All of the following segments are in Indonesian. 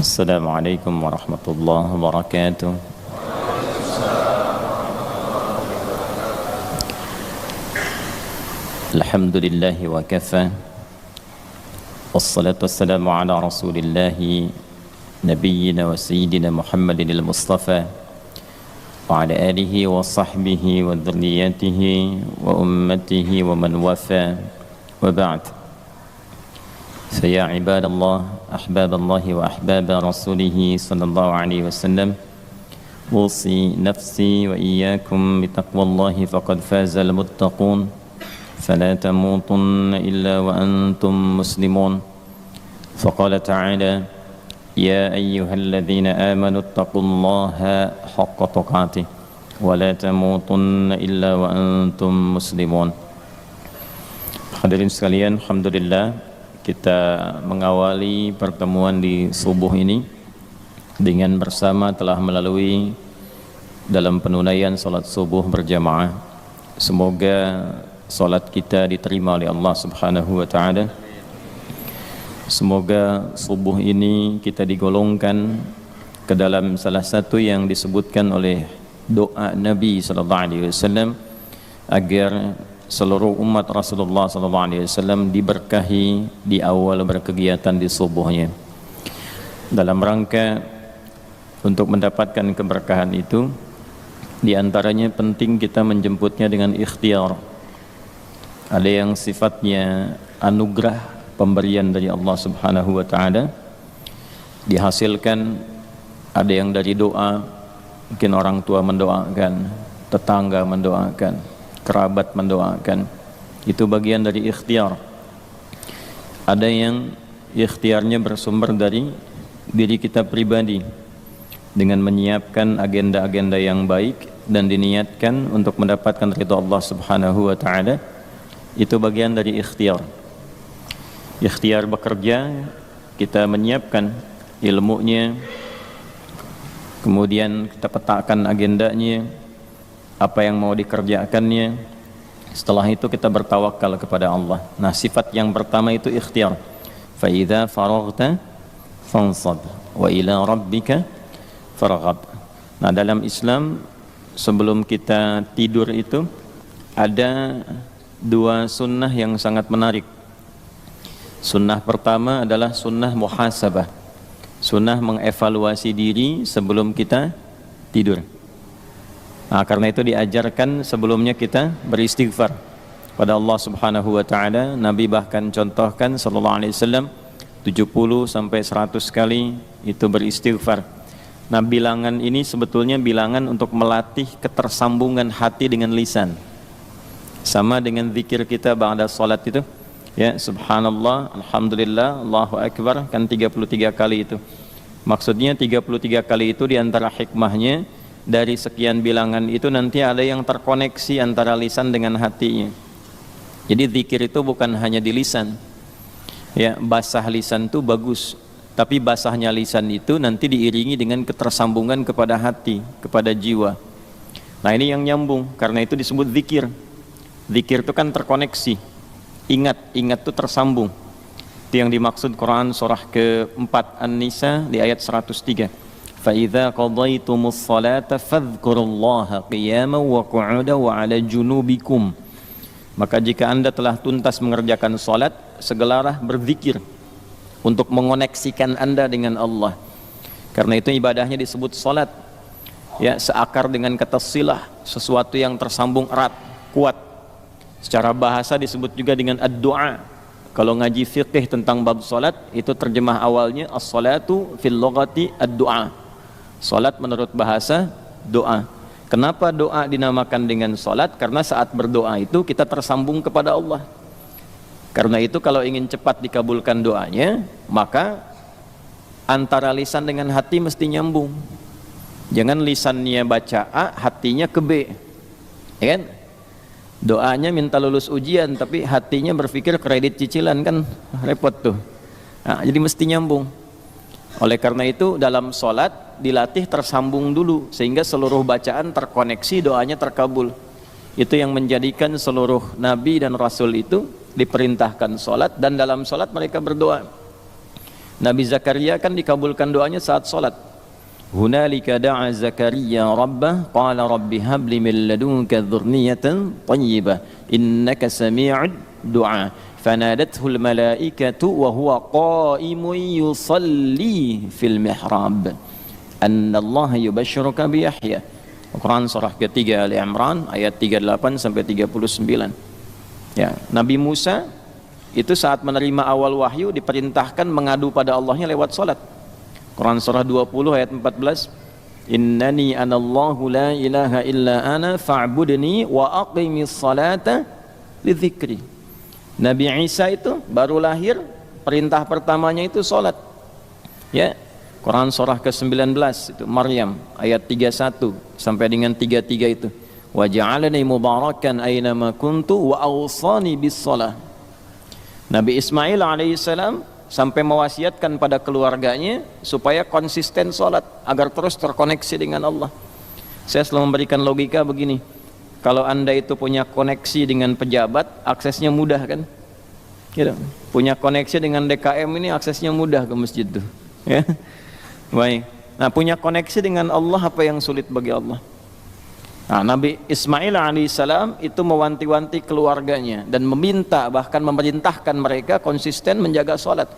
السلام عليكم ورحمة الله وبركاته. الحمد لله وكفى، والصلاة والسلام على رسول الله نبينا وسيدنا محمد المصطفى وعلى آله وصحبه وذريته وأمته ومن وفى، وبعد. فيا عباد الله أحباب الله وأحباب رسوله صلى الله عليه وسلم، أوصي نفسي وإياكم بتقوى الله فقد فاز المتقون، فلا تموتن إلا وأنتم مسلمون. فقال تعالى: يا أيها الذين آمنوا اتقوا الله حق تقاته ولا تموتن إلا وأنتم مسلمون. Hadirin sekalian, alhamdulillah kita mengawali pertemuan di subuh ini dengan bersama telah melalui dalam penunaian salat subuh berjamaah. Semoga salat kita diterima oleh Allah Subhanahu wa taala. Semoga subuh ini kita digolongkan ke dalam salah satu yang disebutkan oleh doa Nabi sallallahu alaihi wasallam agar seluruh umat Rasulullah SAW diberkahi di awal berkegiatan di subuhnya. Dalam rangka untuk mendapatkan keberkahan itu, diantaranya penting kita menjemputnya dengan ikhtiar. Ada yang sifatnya anugerah, pemberian dari Allah Subhanahu wa taala, dihasilkan. Ada yang dari doa, mungkin orang tua mendoakan, tetangga mendoakan, kerabat mendoakan. Itu bagian dari ikhtiar. Ada yang ikhtiarnya bersumber dari diri kita pribadi dengan menyiapkan agenda-agenda yang baik dan diniatkan untuk mendapatkan ridha Allah Subhanahu wa taala. Itu bagian dari ikhtiar. Ikhtiar bekerja, kita menyiapkan ilmunya, kemudian kita petakan agendanya, apa yang mau dikerjakannya. Setelah itu kita bertawakal kepada Allah. Nah, sifat yang pertama itu ikhtiar. Fa idza faraghta fansab wa ila rabbika farghab. Nah, dalam Islam sebelum kita tidur itu ada dua sunnah yang sangat menarik. Sunnah pertama adalah sunnah muhasabah, sunnah mengevaluasi diri sebelum kita tidur. Nah, karena itu diajarkan sebelumnya kita beristighfar pada Allah Subhanahu wa taala. Nabi bahkan contohkan sallallahu alaihi wasallam 70 sampai 100 kali itu beristighfar. Nah, bilangan ini sebetulnya bilangan untuk melatih ketersambungan hati dengan lisan. Sama dengan zikir kita ba'da salat itu, ya, subhanallah, alhamdulillah, Allahu akbar, kan 33 kali itu. Maksudnya 33 kali itu diantara hikmahnya, dari sekian bilangan itu nanti ada yang terkoneksi antara lisan dengan hatinya. Jadi zikir itu bukan hanya di lisan, ya, basah lisan itu bagus, tapi basahnya lisan itu nanti diiringi dengan ketersambungan kepada hati, kepada jiwa. Nah, ini yang nyambung, karena itu disebut zikir. Zikir itu kan terkoneksi, ingat itu tersambung. Itu yang dimaksud Quran surah ke-4 An-Nisa di ayat 103. فَإِذَا قَضَيْتُمُ الصَّلَاةَ فَاذْكُرُوا اللَّهَ قِيَامًا وَقُعُودًا وَعَلَى جُنُوبِكُمْ. Maka jika anda telah tuntas mengerjakan salat, segeralah berzikir untuk mengoneksikan anda dengan Allah. Karena itu ibadahnya disebut salat, ya, seakar dengan kata silah, sesuatu yang tersambung erat, kuat. Secara bahasa disebut juga dengan ad-du'a. Kalau ngaji fiqih tentang bab salat, itu terjemah awalnya as-salatu fil lughati ad-du'a. Salat menurut bahasa doa. Kenapa doa dinamakan dengan salat? Karena saat berdoa itu kita tersambung kepada Allah. Karena itu kalau ingin cepat dikabulkan doanya, maka antara lisan dengan hati mesti nyambung. Jangan lisannya baca A, hatinya ke B, ya kan? Doanya minta lulus ujian, tapi hatinya berpikir kredit cicilan, kan repot tuh. Nah, jadi mesti nyambung. Oleh karena itu dalam sholat dilatih tersambung dulu, sehingga seluruh bacaan terkoneksi, doanya terkabul. Itu yang menjadikan seluruh nabi dan rasul itu diperintahkan sholat, dan dalam sholat mereka berdoa. Nabi Zakaria kan dikabulkan doanya saat salat. Hunalika da'a Zakaria rabbah qala rabbi habli min ladunka dzurriyyatan thayyibah innaka sami'ud du'a fanadathu al-malaikatu wa huwa qa'imun yusalli fil mihrab anna Allah yubashshiruka bi Yahya. Quran surah ketiga Ali Imran ayat 38 sampai 39. Ya, Nabi Musa itu saat menerima awal wahyu diperintahkan mengadu pada Allahnya lewat salat. Quran surah 20 ayat 14. Innani anallahu la ilaha illa ana fa'budni wa aqimis salata lidzikri. Nabi Isa itu baru lahir, perintah pertamanya itu salat. Ya. Quran surah ke-19 itu Maryam ayat 31 sampai dengan 33 itu. Wa ja'alani mubarakan aina ma kuntu wa awsani bis shalah. Nabi Ismail alaihissalam sampai mewasiatkan pada keluarganya supaya konsisten salat agar terus terkoneksi dengan Allah. Saya selalu memberikan logika begini. Kalau Anda itu punya koneksi dengan pejabat, aksesnya mudah kan? Gitu. Punya koneksi dengan DKM ini aksesnya mudah ke masjid tuh. Ya. Baik. Nah, punya koneksi dengan Allah apa yang sulit bagi Allah? Nah, Nabi Ismail alaihissalam itu mewanti-wanti keluarganya dan meminta bahkan memerintahkan mereka konsisten menjaga salat.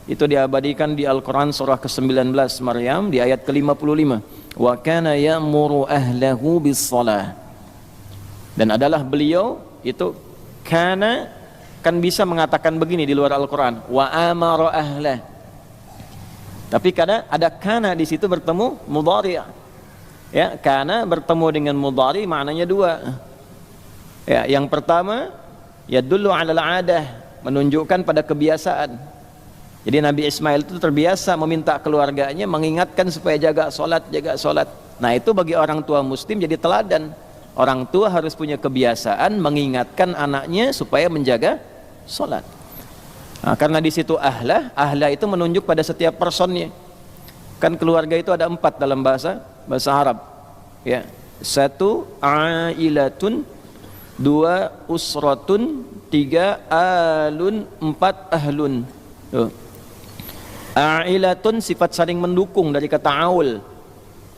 Itu diabadikan di Al-Quran surah ke-19 Maryam di ayat ke-55. Wa kana ya'muru ahlahu bis-shalah. Dan adalah beliau itu kana kan bisa mengatakan begini di luar Al-Quran. Wa amara ahlah. Tapi kadang ada kana di situ bertemu mudhari'. Ya, kana bertemu dengan mudhari maknanya dua. Ya, yang pertama yadullu 'alal 'adah, menunjukkan pada kebiasaan. Jadi Nabi Ismail itu terbiasa meminta keluarganya mengingatkan supaya jaga salat. Nah, itu bagi orang tua muslim jadi teladan. Orang tua harus punya kebiasaan mengingatkan anaknya supaya menjaga salat. Nah, karena di situ ahlah itu menunjuk pada setiap personnya. Kan keluarga itu ada 4 dalam bahasa Arab. Ya, 1 ailatun, 2 usratun, 3 alun, 4 ahlun. Tuh. Ailatun sifat saling mendukung dari kata aul.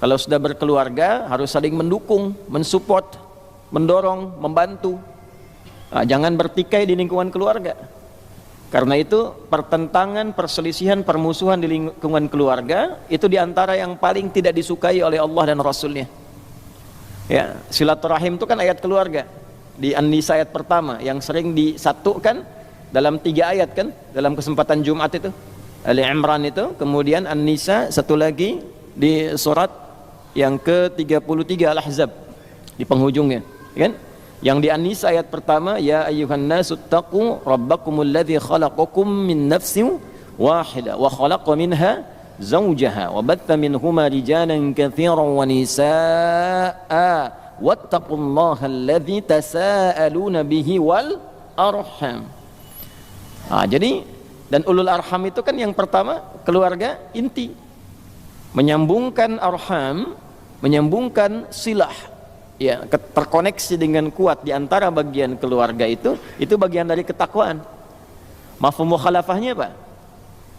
Kalau sudah berkeluarga harus saling mendukung, mensupport, mendorong, membantu. Nah, jangan bertikai di lingkungan keluarga. Karena itu pertentangan, perselisihan, permusuhan di lingkungan keluarga itu diantara yang paling tidak disukai oleh Allah dan Rasulnya. Ya, silaturahim itu kan ayat keluarga di An-Nisa ayat pertama yang sering disatukan dalam 3 ayat kan dalam kesempatan Jumat itu. Ali Imran itu, kemudian An-Nisa, satu lagi di surat yang ke-33 Al-Ahzab di penghujungnya, kan? Yang di An-Nisa ayat pertama, ya ayyuhan nasu taqu rabbakumul ladzi khalaqakum min nafsin wahidah wa khalaqa minha zawjaha wa batta minhuma rijalan katsiran wa nisaa wattaqullaha alladzi tasaaluna bihi wal arham. Nah, jadi dan ulul arham itu kan yang pertama keluarga inti. Menyambungkan arham, menyambungkan silah. Ya, terkoneksi dengan kuat di antara bagian keluarga itu bagian dari ketakwaan. Mafhum mukhalafahnya apa?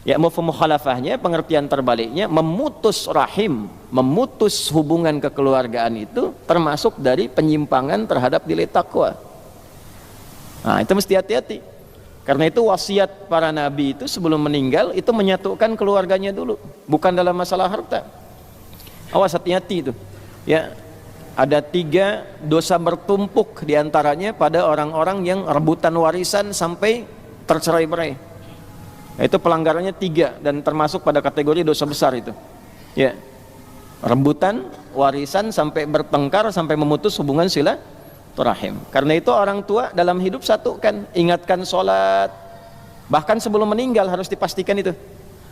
Ya, mafhum mukhalafahnya pengertian terbaliknya memutus rahim, memutus hubungan kekeluargaan itu termasuk dari penyimpangan terhadap nilai takwa. Nah, itu mesti hati-hati. Karena itu wasiat para nabi itu sebelum meninggal itu menyatukan keluarganya dulu, bukan dalam masalah harta. Awas, hati-hati itu. Ya. Ada 3 dosa bertumpuk diantaranya pada orang-orang yang rebutan warisan sampai tercerai-berai. Itu pelanggarannya 3 dan termasuk pada kategori dosa besar itu. Ya, rebutan warisan sampai bertengkar sampai memutus hubungan silaturahim. Karena itu orang tua dalam hidup satukan, ingatkan sholat, bahkan sebelum meninggal harus dipastikan itu.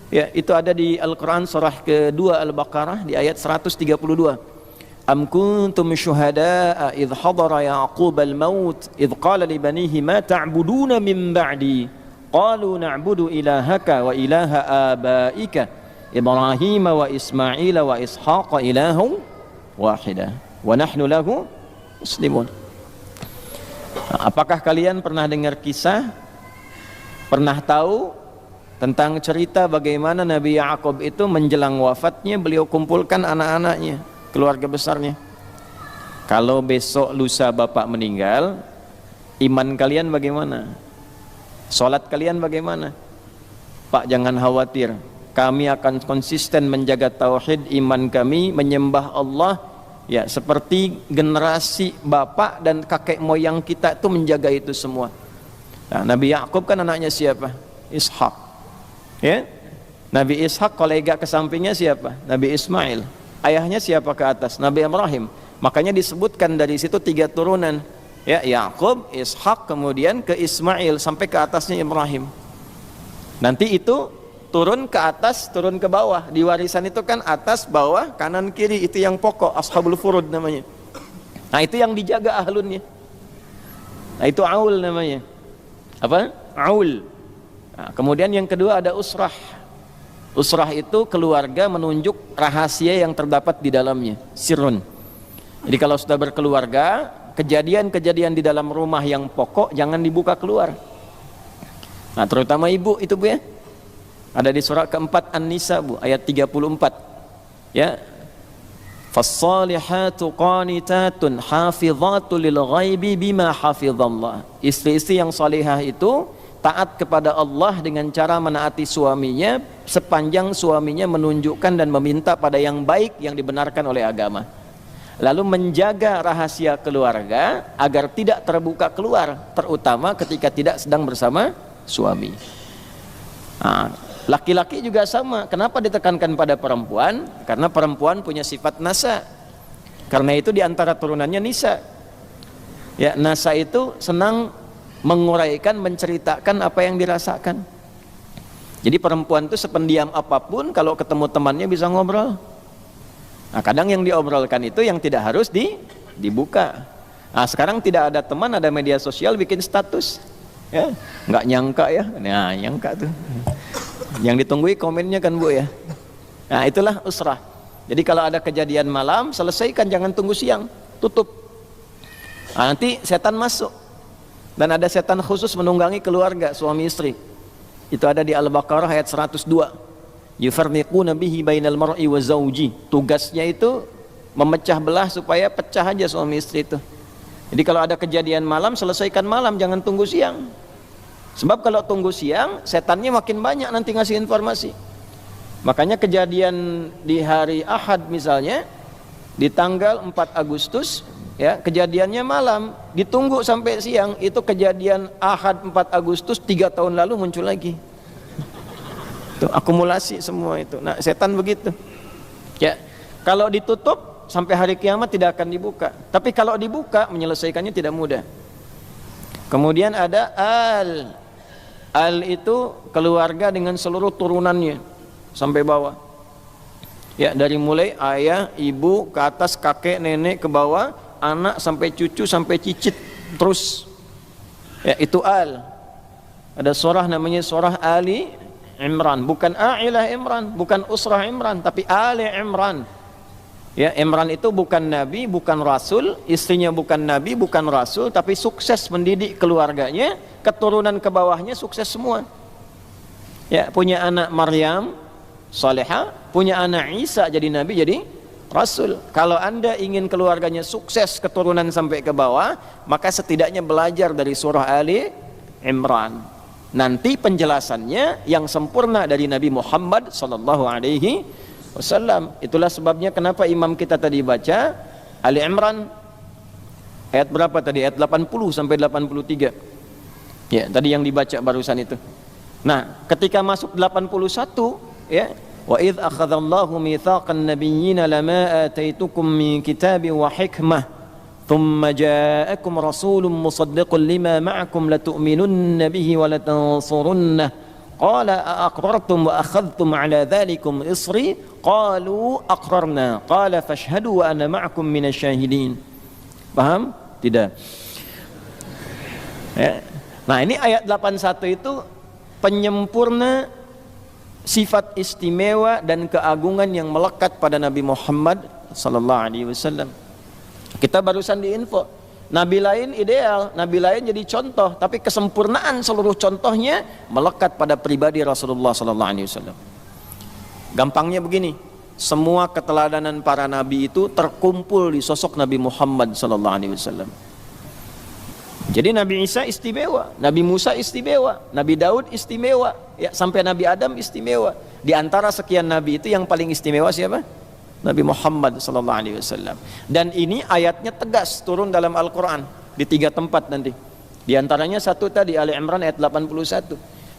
Ya, itu ada di Al-Quran surah ke-2 Al-Baqarah di ayat 132. Am kuntum syuhada'a idh hadara Ya'qub al-maut idh qala li banihi ma ta'buduna min ba'di qalu na'budu ilahaka wa ilaha abaika Ibrahim wa Ismail wa Ishaq ilahun wahidah wa nahnu lahu muslimun. Apakah kalian pernah dengar kisah, pernah tahu tentang cerita bagaimana Nabi Ya'qub itu menjelang wafatnya beliau kumpulkan anak-anaknya, keluarga besarnya. Kalau besok lusa bapak meninggal, iman kalian bagaimana? Salat kalian bagaimana? Pak, jangan khawatir, kami akan konsisten menjaga tauhid, iman kami menyembah Allah ya seperti generasi bapak dan kakek moyang kita itu menjaga itu semua. Nah, Nabi Ya'qub kan anaknya siapa? Ishak. Ya? Nabi Ishak kolega ke sampingnya siapa? Nabi Ismail. Ayahnya siapa ke atas? Nabi Ibrahim. Makanya disebutkan dari situ 3 turunan. Ya, Ya'qub, Ishak, kemudian ke Ismail sampai ke atasnya Ibrahim. Nanti itu turun ke atas, turun ke bawah. Di warisan itu kan atas, bawah, kanan, kiri. Itu yang pokok, ashabul furud namanya. Nah, itu yang dijaga ahlunnya. Nah, itu aul namanya. Apa? Aul. Nah, kemudian yang kedua ada usrah. Usrah itu keluarga menunjuk rahasia yang terdapat di dalamnya, sirrun. Jadi kalau sudah berkeluarga, kejadian-kejadian di dalam rumah yang pokok jangan dibuka keluar. Nah, terutama ibu itu Bu ya. Ada di surah keempat An-Nisa Bu, ayat 34. Ya. Fas-salihatu qanitatun hafizatun lil ghaibi bima hafizallah. Istri-istri yang salihah itu taat kepada Allah dengan cara menaati suaminya sepanjang suaminya menunjukkan dan meminta pada yang baik yang dibenarkan oleh agama. Lalu menjaga rahasia keluarga agar tidak terbuka keluar, terutama ketika tidak sedang bersama suami. Nah, laki-laki juga sama. Kenapa ditekankan pada perempuan? Karena perempuan punya sifat nasa. Karena itu diantara turunannya nisa. Ya, nasa itu senang menguraikan, menceritakan apa yang dirasakan. Jadi perempuan itu sependiam apapun, kalau ketemu temannya bisa ngobrol. Nah, kadang yang diobrolkan itu yang tidak harus dibuka. Nah, sekarang tidak ada teman, ada media sosial, bikin status. Ya, nggak nyangka ya. Nah, nyangka tuh. Yang ditunggui komennya kan Bu ya. Nah, itulah usrah. Jadi kalau ada kejadian malam, selesaikan, jangan tunggu siang, tutup. Nah, nanti setan masuk. Dan ada setan khusus menunggangi keluarga suami istri. Itu ada di Al-Baqarah ayat 102. Yufarriquna bihi bainal mar'i wa zawji. Tugasnya itu memecah belah supaya pecah aja suami istri itu. Jadi kalau ada kejadian malam, selesaikan malam, jangan tunggu siang. Sebab kalau tunggu siang, setannya makin banyak nanti ngasih informasi. Makanya kejadian di hari Ahad misalnya, di tanggal 4 Agustus, ya, kejadiannya malam, ditunggu sampai siang. Itu kejadian Ahad 4 Agustus 3 tahun lalu muncul lagi. Itu akumulasi semua itu. Nah, setan begitu. Ya, kalau ditutup sampai hari kiamat tidak akan dibuka. Tapi kalau dibuka, menyelesaikannya tidak mudah. Kemudian ada al itu keluarga dengan seluruh turunannya sampai bawah. Ya, dari mulai ayah, ibu ke atas, kakek, nenek ke bawah, anak sampai cucu sampai cicit terus. Ya, itu al. Ada surah namanya surah Ali Imran, bukan Ailah Imran, bukan Usrah Imran, tapi Ali Imran. Ya, Imran itu bukan nabi, bukan rasul, istrinya bukan nabi, bukan rasul, tapi sukses mendidik keluarganya, keturunan ke bawahnya sukses semua. Ya, punya anak Maryam salihah, punya anak Isa jadi nabi, jadi rasul. Kalau Anda ingin keluarganya sukses keturunan sampai ke bawah, maka setidaknya belajar dari surah Ali Imran. Nanti penjelasannya yang sempurna dari Nabi Muhammad sallallahu alaihi wasallam. Itulah sebabnya kenapa imam kita tadi baca Ali Imran ayat berapa tadi? Ayat 80 sampai 83. Ya, tadi yang dibaca barusan itu. Nah, ketika masuk 81, ya, wa idz akhadallahu mitsaqan nabiyyina lama ataitukum min kitabi wa hikmah thumma ja'akum rasulun musaddiqun lima ma'akum latu'minunna bihi wa latansurunnah qala aqrartum wa akhadhtum ala dhalikum isri qalu aqrarna qala fashhadu wa ana ma'akum minasyahidin. Paham? Tidak? Ya. Nah, ini ayat 81 itu penyempurna sifat istimewa dan keagungan yang melekat pada Nabi Muhammad sallallahu alaihi wasallam. Kita barusan diinfo Nabi lain ideal, Nabi lain jadi contoh, tapi kesempurnaan seluruh contohnya melekat pada pribadi Rasulullah sallallahu alaihi wasallam. Gampangnya begini, semua keteladanan para nabi itu terkumpul di sosok Nabi Muhammad sallallahu alaihi wasallam. Jadi Nabi Isa istimewa, Nabi Musa istimewa, Nabi Daud istimewa, ya sampai Nabi Adam istimewa. Di antara sekian nabi itu yang paling istimewa siapa? Nabi Muhammad sallallahu alaihi wasallam. Dan ini ayatnya tegas turun dalam Al-Qur'an di 3 tempat nanti. Di antaranya satu tadi Ali Imran ayat 81.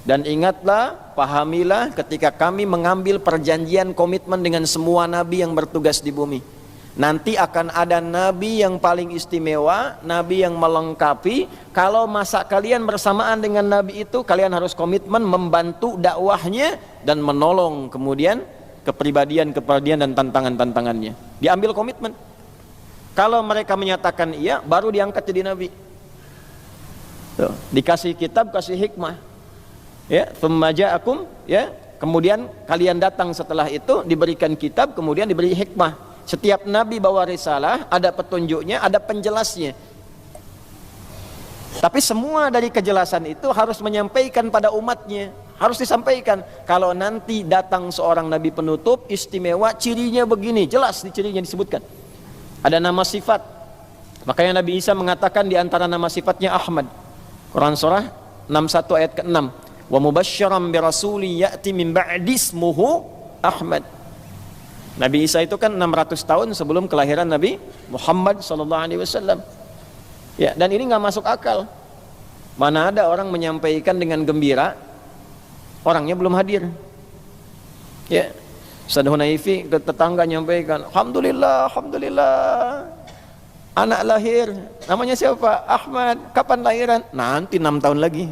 Dan ingatlah, pahamilah ketika kami mengambil perjanjian komitmen dengan semua nabi yang bertugas di bumi. Nanti akan ada nabi yang paling istimewa, nabi yang melengkapi. Kalau masa kalian bersamaan dengan nabi itu, kalian harus komitmen membantu dakwahnya dan menolong kemudian kepribadian dan tantangan-tantangannya. Diambil komitmen. Kalau mereka menyatakan iya, baru diangkat jadi nabi. Tuh, dikasih kitab, kasih hikmah. Ya, thumma ja'akum, ya. Kemudian kalian datang setelah itu diberikan kitab, kemudian diberi hikmah. Setiap nabi bawa risalah, ada petunjuknya, ada penjelasnya. Tapi semua dari kejelasan itu harus menyampaikan pada umatnya, harus disampaikan. Kalau nanti datang seorang nabi penutup istimewa, cirinya begini, jelas di cirinya disebutkan. Ada nama sifat. Makanya Nabi Isa mengatakan di antara nama sifatnya Ahmad. Quran surah 61 ayat ke-6. Wa mubasysyiran bi rasuli ya'ti min ba'di ismuhu Ahmad. Nabi Isa itu kan 600 tahun sebelum kelahiran Nabi Muhammad sallallahu alaihi wasallam. Ya, dan ini nggak masuk akal. Mana ada orang menyampaikan dengan gembira, orangnya belum hadir. Ya, Ustaz Hunaifi ke tetangga nyampaikan, alhamdulillah, alhamdulillah. Anak lahir, namanya siapa? Ahmad. Kapan lahiran? Nanti 6 tahun lagi.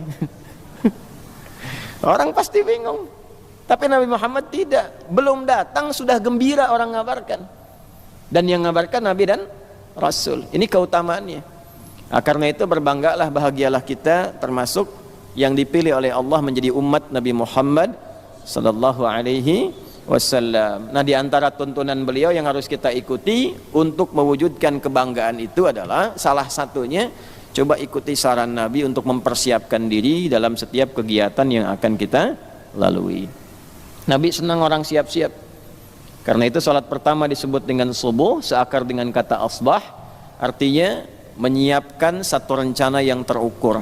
Orang pasti bingung. Tapi Nabi Muhammad tidak, belum datang sudah gembira orang ngabarkan. Dan yang ngabarkan Nabi dan Rasul. Ini keutamaannya. Nah, karena itu berbanggalah, bahagialah kita termasuk yang dipilih oleh Allah menjadi umat Nabi Muhammad sallallahu alaihi wasallam. Nah, di antara tuntunan beliau yang harus kita ikuti untuk mewujudkan kebanggaan itu adalah salah satunya coba ikuti saran Nabi untuk mempersiapkan diri dalam setiap kegiatan yang akan kita lalui. Nabi senang orang siap-siap. Karena itu salat pertama disebut dengan subuh, seakar dengan kata asbah, artinya menyiapkan satu rencana yang terukur.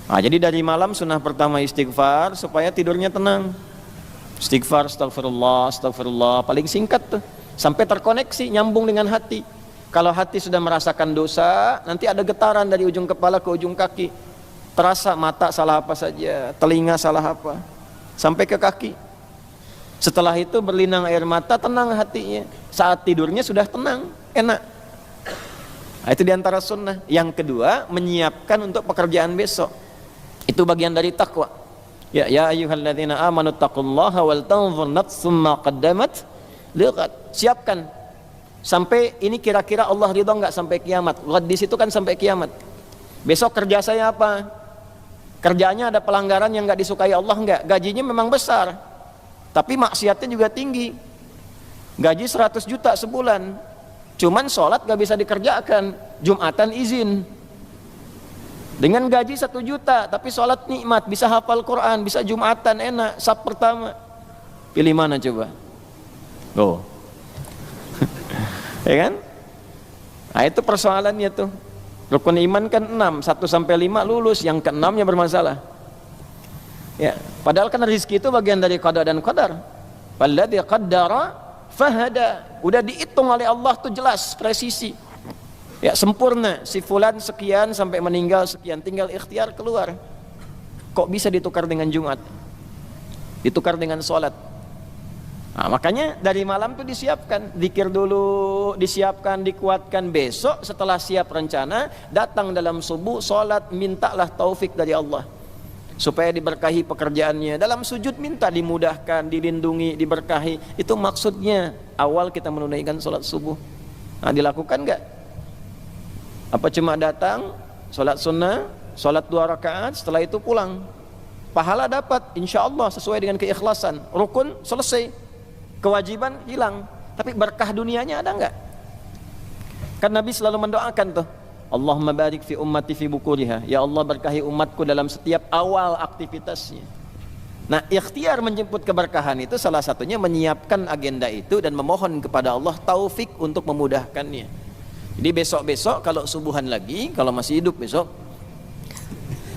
Nah, jadi dari malam sunnah pertama istighfar supaya tidurnya tenang. Istighfar, astagfirullah, astagfirullah, paling singkat tuh, sampai terkoneksi, nyambung dengan hati. Kalau hati sudah merasakan dosa, nanti ada getaran dari ujung kepala ke ujung kaki. Terasa mata salah apa saja, telinga salah apa, sampai ke kaki. Setelah itu berlinang air mata, tenang hatinya. Saat tidurnya sudah tenang, enak. Nah, itu diantara sunnah. Yang kedua, menyiapkan untuk pekerjaan besok. Itu bagian dari takwa. Ya ayyuhalladzina amanu taqullaha wal tanzur nafsum ma qaddamat liqad. Siapkan. Sampai ini kira-kira Allah ridho enggak sampai kiamat. Di situ kan sampai kiamat. Besok kerja saya apa? Kerjanya ada pelanggaran yang enggak disukai Allah enggak? Gajinya memang besar. Tapi maksiatnya juga tinggi. Gaji 100 juta sebulan. Cuman sholat gak bisa dikerjakan. Jumatan izin. Dengan gaji 1 juta, tapi sholat nikmat, bisa hafal Quran, bisa Jumatan enak, sab pertama. Pilih mana coba? Oh. Ya kan? Nah, itu persoalannya tuh. Rukun iman kan 6, 1-5 lulus, yang ke-6 nya bermasalah. Ya, padahal kan rezeki itu bagian dari qada dan qadar. Walladzi qaddara fahada. Udah dihitung oleh Allah tuh jelas, presisi. Ya, sempurna. Si fulan sekian sampai meninggal sekian, tinggal ikhtiar keluar. Kok bisa ditukar dengan Jumat? Ditukar dengan sholat. Nah, makanya dari malam tuh disiapkan, zikir dulu, disiapkan, dikuatkan. Besok setelah siap rencana, datang dalam subuh, sholat, mintalah taufik dari Allah supaya diberkahi pekerjaannya. Dalam sujud minta dimudahkan, dilindungi, diberkahi. Itu maksudnya awal kita menunaikan sholat subuh. Nah, dilakukan enggak? Apa cuma datang, sholat sunnah, sholat 2 rakaat, setelah itu pulang? Pahala dapat, insya Allah sesuai dengan keikhlasan. Rukun selesai, kewajiban hilang. Tapi berkah dunianya ada enggak? Kan Nabi selalu mendoakan tuh, Allahumma barik fi ummati fi bukuriha. Ya Allah, berkahi umatku dalam setiap awal aktivitasnya. Nah, ikhtiar menjemput keberkahan itu salah satunya menyiapkan agenda itu dan memohon kepada Allah taufik untuk memudahkannya. Jadi besok-besok kalau subuhan lagi, kalau masih hidup besok,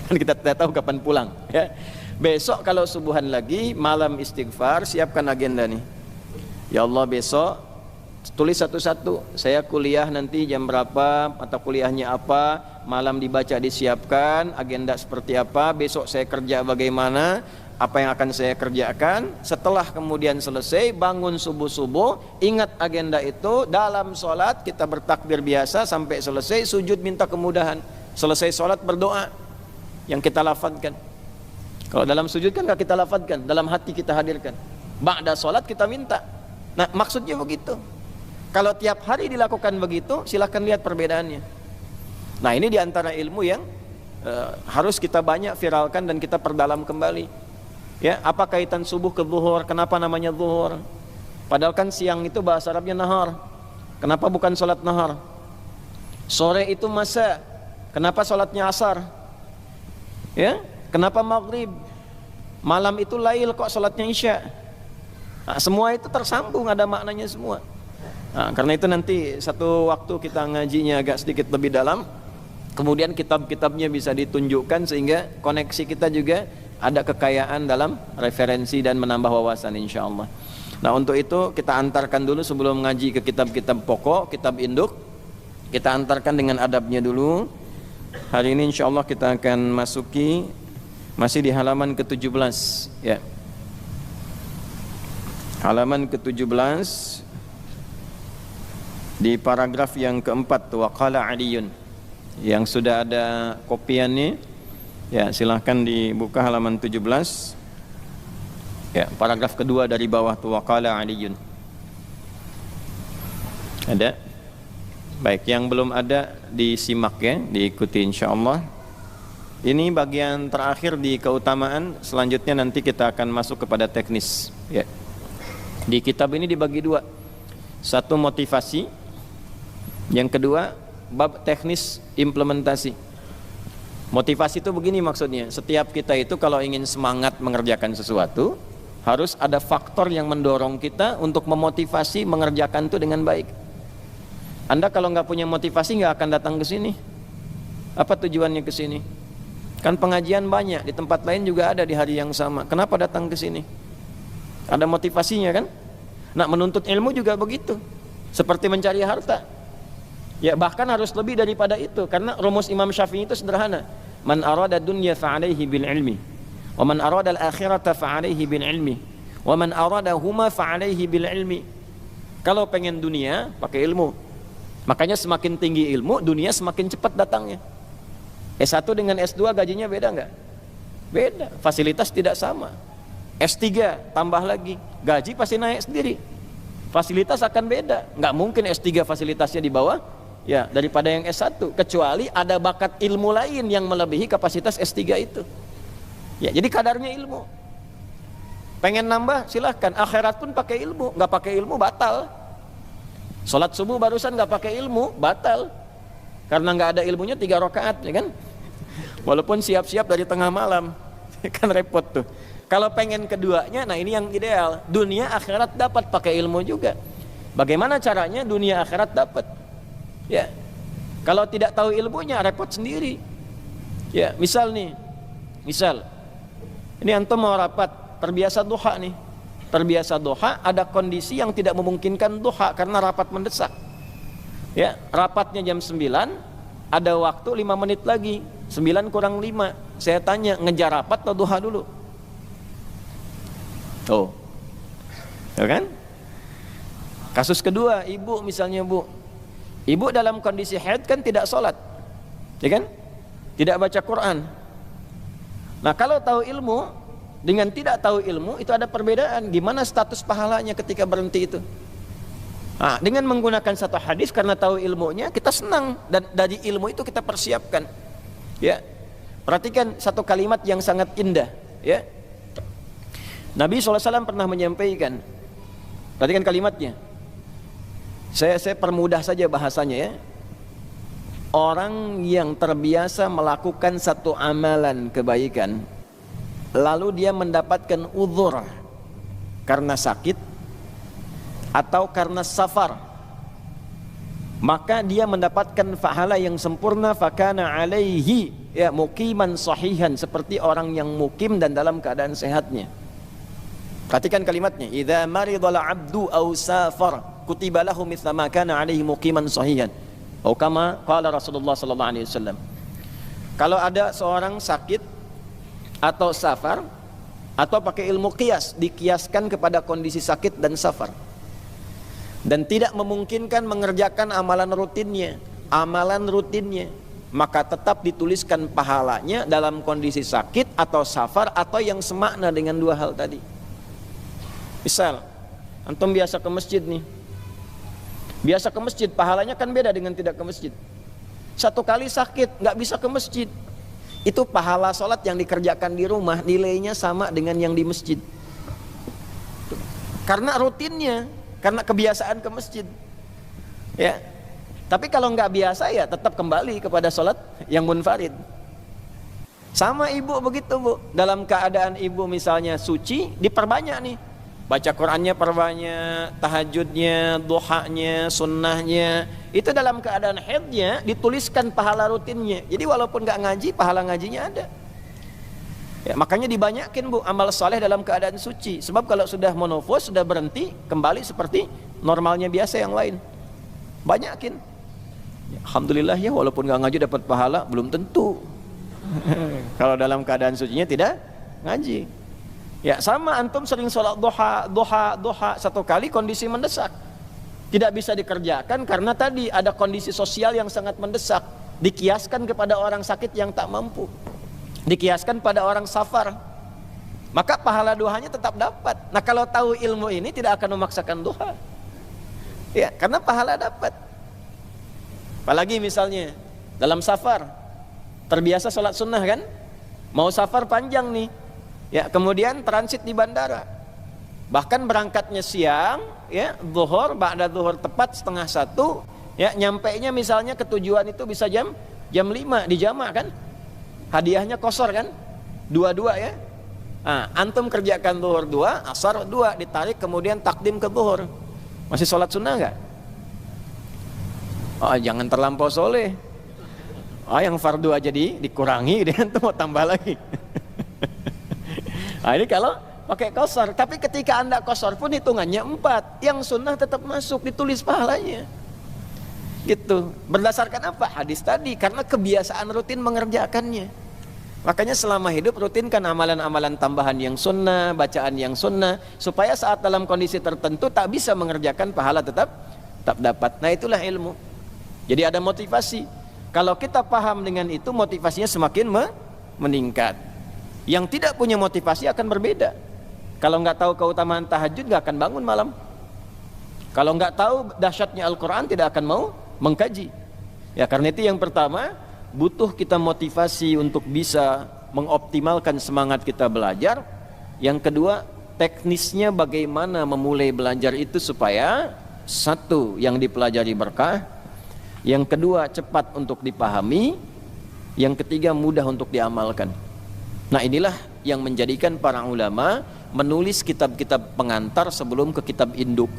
kan kita tidak tahu kapan pulang ya. Besok kalau subuhan lagi, malam istighfar, siapkan agenda nih. Ya Allah, besok tulis satu-satu, saya kuliah nanti jam berapa, mata kuliahnya apa, malam dibaca disiapkan, agenda seperti apa, besok saya kerja bagaimana, apa yang akan saya kerjakan. Setelah kemudian selesai, bangun subuh-subuh, ingat agenda itu, dalam sholat kita bertakbir biasa sampai selesai, sujud minta kemudahan, selesai sholat berdoa yang kita lafadzkan. Kalau dalam sujud kan gak kita lafadzkan, dalam hati kita hadirkan. Ba'da sholat kita minta. Nah, maksudnya begitu. Kalau tiap hari dilakukan begitu, silahkan lihat perbedaannya. Nah, ini diantara ilmu yang harus kita banyak viralkan dan kita perdalam kembali. Ya, apa kaitan subuh ke zuhur? Kenapa namanya zuhur? Padahal kan siang itu bahasa Arabnya nahar. Kenapa bukan sholat nahar? Sore itu masa. Kenapa sholatnya asar? Ya, kenapa maghrib? Malam itu lail, kok sholatnya isya? Nah, semua itu tersambung, ada maknanya semua. Nah, karena itu nanti satu waktu kita ngajinya agak sedikit lebih dalam, kemudian kitab-kitabnya bisa ditunjukkan sehingga koneksi kita juga ada kekayaan dalam referensi dan menambah wawasan insyaallah. Nah, untuk itu kita antarkan dulu sebelum ngaji ke kitab-kitab pokok, kitab induk, kita antarkan dengan adabnya dulu. Hari ini insyaallah kita akan masuki masih di halaman ke-17 ya. Halaman ke-17 di paragraf yang keempat, waqala Aliyun, yang sudah ada kopiannya ya, silahkan dibuka halaman 17 ya, paragraf kedua dari bawah tuh, waqala Aliyun. Ada? Baik, yang belum ada disimak ya, diikuti insyaallah. Ini bagian terakhir di keutamaan, selanjutnya nanti kita akan masuk kepada teknis ya. Di kitab ini dibagi dua, satu motivasi, yang kedua bab teknis implementasi. Motivasi itu begini maksudnya, setiap kita itu kalau ingin semangat mengerjakan sesuatu, harus ada faktor yang mendorong kita untuk memotivasi mengerjakan itu dengan baik. Anda kalau nggak punya motivasi nggak akan datang ke sini. Apa tujuannya ke sini? Kan pengajian banyak, di tempat lain juga ada di hari yang sama. Kenapa datang ke sini? Ada motivasinya kan? Nah, menuntut ilmu juga begitu, seperti mencari harta. Ya, bahkan harus lebih daripada itu, karena rumus Imam Syafi'i itu sederhana. Man arada dunya fa'alaihi bil ilmi, wa man arada al-akhirata fa'alaihi bil ilmi, wa man arada huma fa'alaihi bil ilmi. Kalau pengen dunia, pakai ilmu. Makanya semakin tinggi ilmu, dunia semakin cepat datangnya. S1 dengan S2 gajinya beda enggak? Beda, fasilitas tidak sama. S3 tambah lagi, gaji pasti naik sendiri. Fasilitas akan beda. Enggak mungkin S3 fasilitasnya di bawah ya daripada yang S1, kecuali ada bakat ilmu lain yang melebihi kapasitas S3 itu. Ya, jadi kadarnya ilmu. Pengen nambah silahkan, akhirat pun pakai ilmu, nggak pakai ilmu batal. Sholat subuh barusan nggak pakai ilmu batal, karena nggak ada ilmunya 3 rakaat, ya kan? Walaupun siap-siap dari tengah malam, kan repot tuh. Kalau pengen keduanya, nah ini yang ideal, dunia akhirat dapat pakai ilmu juga. Bagaimana caranya dunia akhirat dapat? Ya, kalau tidak tahu ilmunya repot sendiri. Ya, misal nih, ini antum mau rapat, terbiasa duha nih, terbiasa duha, ada kondisi yang tidak memungkinkan duha karena rapat mendesak. Ya, rapatnya jam 9, ada waktu 5 menit lagi, 9 kurang 5. Saya tanya, ngejar rapat atau duha dulu? Oh, ya kan? Kasus kedua, ibu misalnya ibu dalam kondisi haid kan tidak sholat, ya kan? Tidak baca Quran. Nah, kalau tahu ilmu dengan tidak tahu ilmu itu ada perbedaan. Gimana status pahalanya ketika berhenti itu? Nah, dengan menggunakan satu hadis karena tahu ilmunya kita senang, dan dari ilmu itu kita persiapkan. Ya, perhatikan satu kalimat yang sangat indah. Ya, Nabi SAW pernah menyampaikan. Perhatikan kalimatnya. Saya permudah saja bahasanya ya. orang yang terbiasa melakukan satu amalan kebaikan, lalu dia mendapatkan uzur karena sakit atau karena safar, maka dia mendapatkan pahala yang sempurna, fakana alaihi ya muqiman sahihan, seperti orang yang mukim dan dalam keadaan sehatnya. Perhatikan kalimatnya, idza maridal abdu aw safar kutiba lahu mithla ma kana alaihi muqiman sahihan. Atau kama qala Rasulullah sallallahu alaihi wasallam. Kalau ada seorang sakit atau safar, atau pakai ilmu qiyas, dikiaskan kepada kondisi sakit dan safar, dan tidak memungkinkan mengerjakan amalan rutinnya, maka tetap dituliskan pahalanya dalam kondisi sakit atau safar atau yang semakna dengan dua hal tadi. Misal, antum biasa ke masjid nih, biasa ke masjid, pahalanya kan beda dengan tidak ke masjid. Satu kali sakit, nggak bisa ke masjid, itu pahala sholat yang dikerjakan di rumah nilainya sama dengan yang di masjid, karena rutinnya, karena kebiasaan ke masjid ya. Tapi kalau nggak biasa ya tetap kembali kepada sholat yang munfarid. Sama ibu begitu bu, dalam keadaan ibu misalnya suci, diperbanyak nih, baca Qurannya perbanyak, tahajudnya, duhanya, sunnahnya. Itu dalam keadaan haidnya dituliskan pahala rutinnya. Jadi walaupun nggak ngaji, pahala ngajinya ada ya. Makanya dibanyakin bu amal soleh dalam keadaan suci, sebab kalau sudah monofos, sudah berhenti, kembali seperti normalnya biasa yang lain. Banyakin ya, alhamdulillah ya, walaupun nggak ngaji dapat pahala, belum tentu. Kalau dalam keadaan sucinya tidak ngaji ya. Sama antum sering sholat duha satu kali, kondisi mendesak, tidak bisa dikerjakan karena tadi ada kondisi sosial yang sangat mendesak, dikiaskan kepada orang sakit yang tak mampu, dikiaskan pada orang safar, maka pahala duhanya tetap dapat. Nah kalau tahu ilmu ini tidak akan memaksakan duha ya, karena pahala dapat. Apalagi misalnya dalam safar, terbiasa sholat sunnah kan, mau safar panjang nih ya, kemudian transit di bandara, bahkan berangkatnya siang ya, zuhur, ba'da zuhur tepat 12:30 ya, nyampainya misalnya ke tujuan itu bisa jam 5 di jamak kan, hadiahnya kosor kan, 2 ya. Nah, antum kerjakan zuhur 2, asar 2, ditarik kemudian takdim ke zuhur, masih sholat sunnah nggak? Oh, jangan terlampau soleh. Oh, yang fardu aja dikurangi, dia tuh mau tambah lagi. Nah, ini kalau pakai kosor. Tapi ketika anda kosor pun hitungannya 4, yang sunnah tetap masuk, ditulis pahalanya gitu. Berdasarkan apa? Hadis tadi, karena kebiasaan rutin mengerjakannya. Makanya selama hidup rutinkan amalan-amalan tambahan yang sunnah, bacaan yang sunnah, supaya saat dalam kondisi tertentu tak bisa mengerjakan, pahala tetap dapat. Nah itulah ilmu. Jadi ada motivasi. Kalau kita paham dengan itu, motivasinya semakin meningkat. Yang tidak punya motivasi akan berbeda. Kalau nggak tahu keutamaan tahajud, nggak akan bangun malam. Kalau nggak tahu dahsyatnya Al-Quran, tidak akan mau mengkaji ya. Karena itu yang pertama, butuh kita motivasi untuk bisa mengoptimalkan semangat kita belajar. Yang kedua, teknisnya bagaimana memulai belajar itu supaya satu, yang dipelajari berkah, yang kedua cepat untuk dipahami, yang ketiga mudah untuk diamalkan. Nah inilah yang menjadikan para ulama menulis kitab-kitab pengantar sebelum ke kitab induk.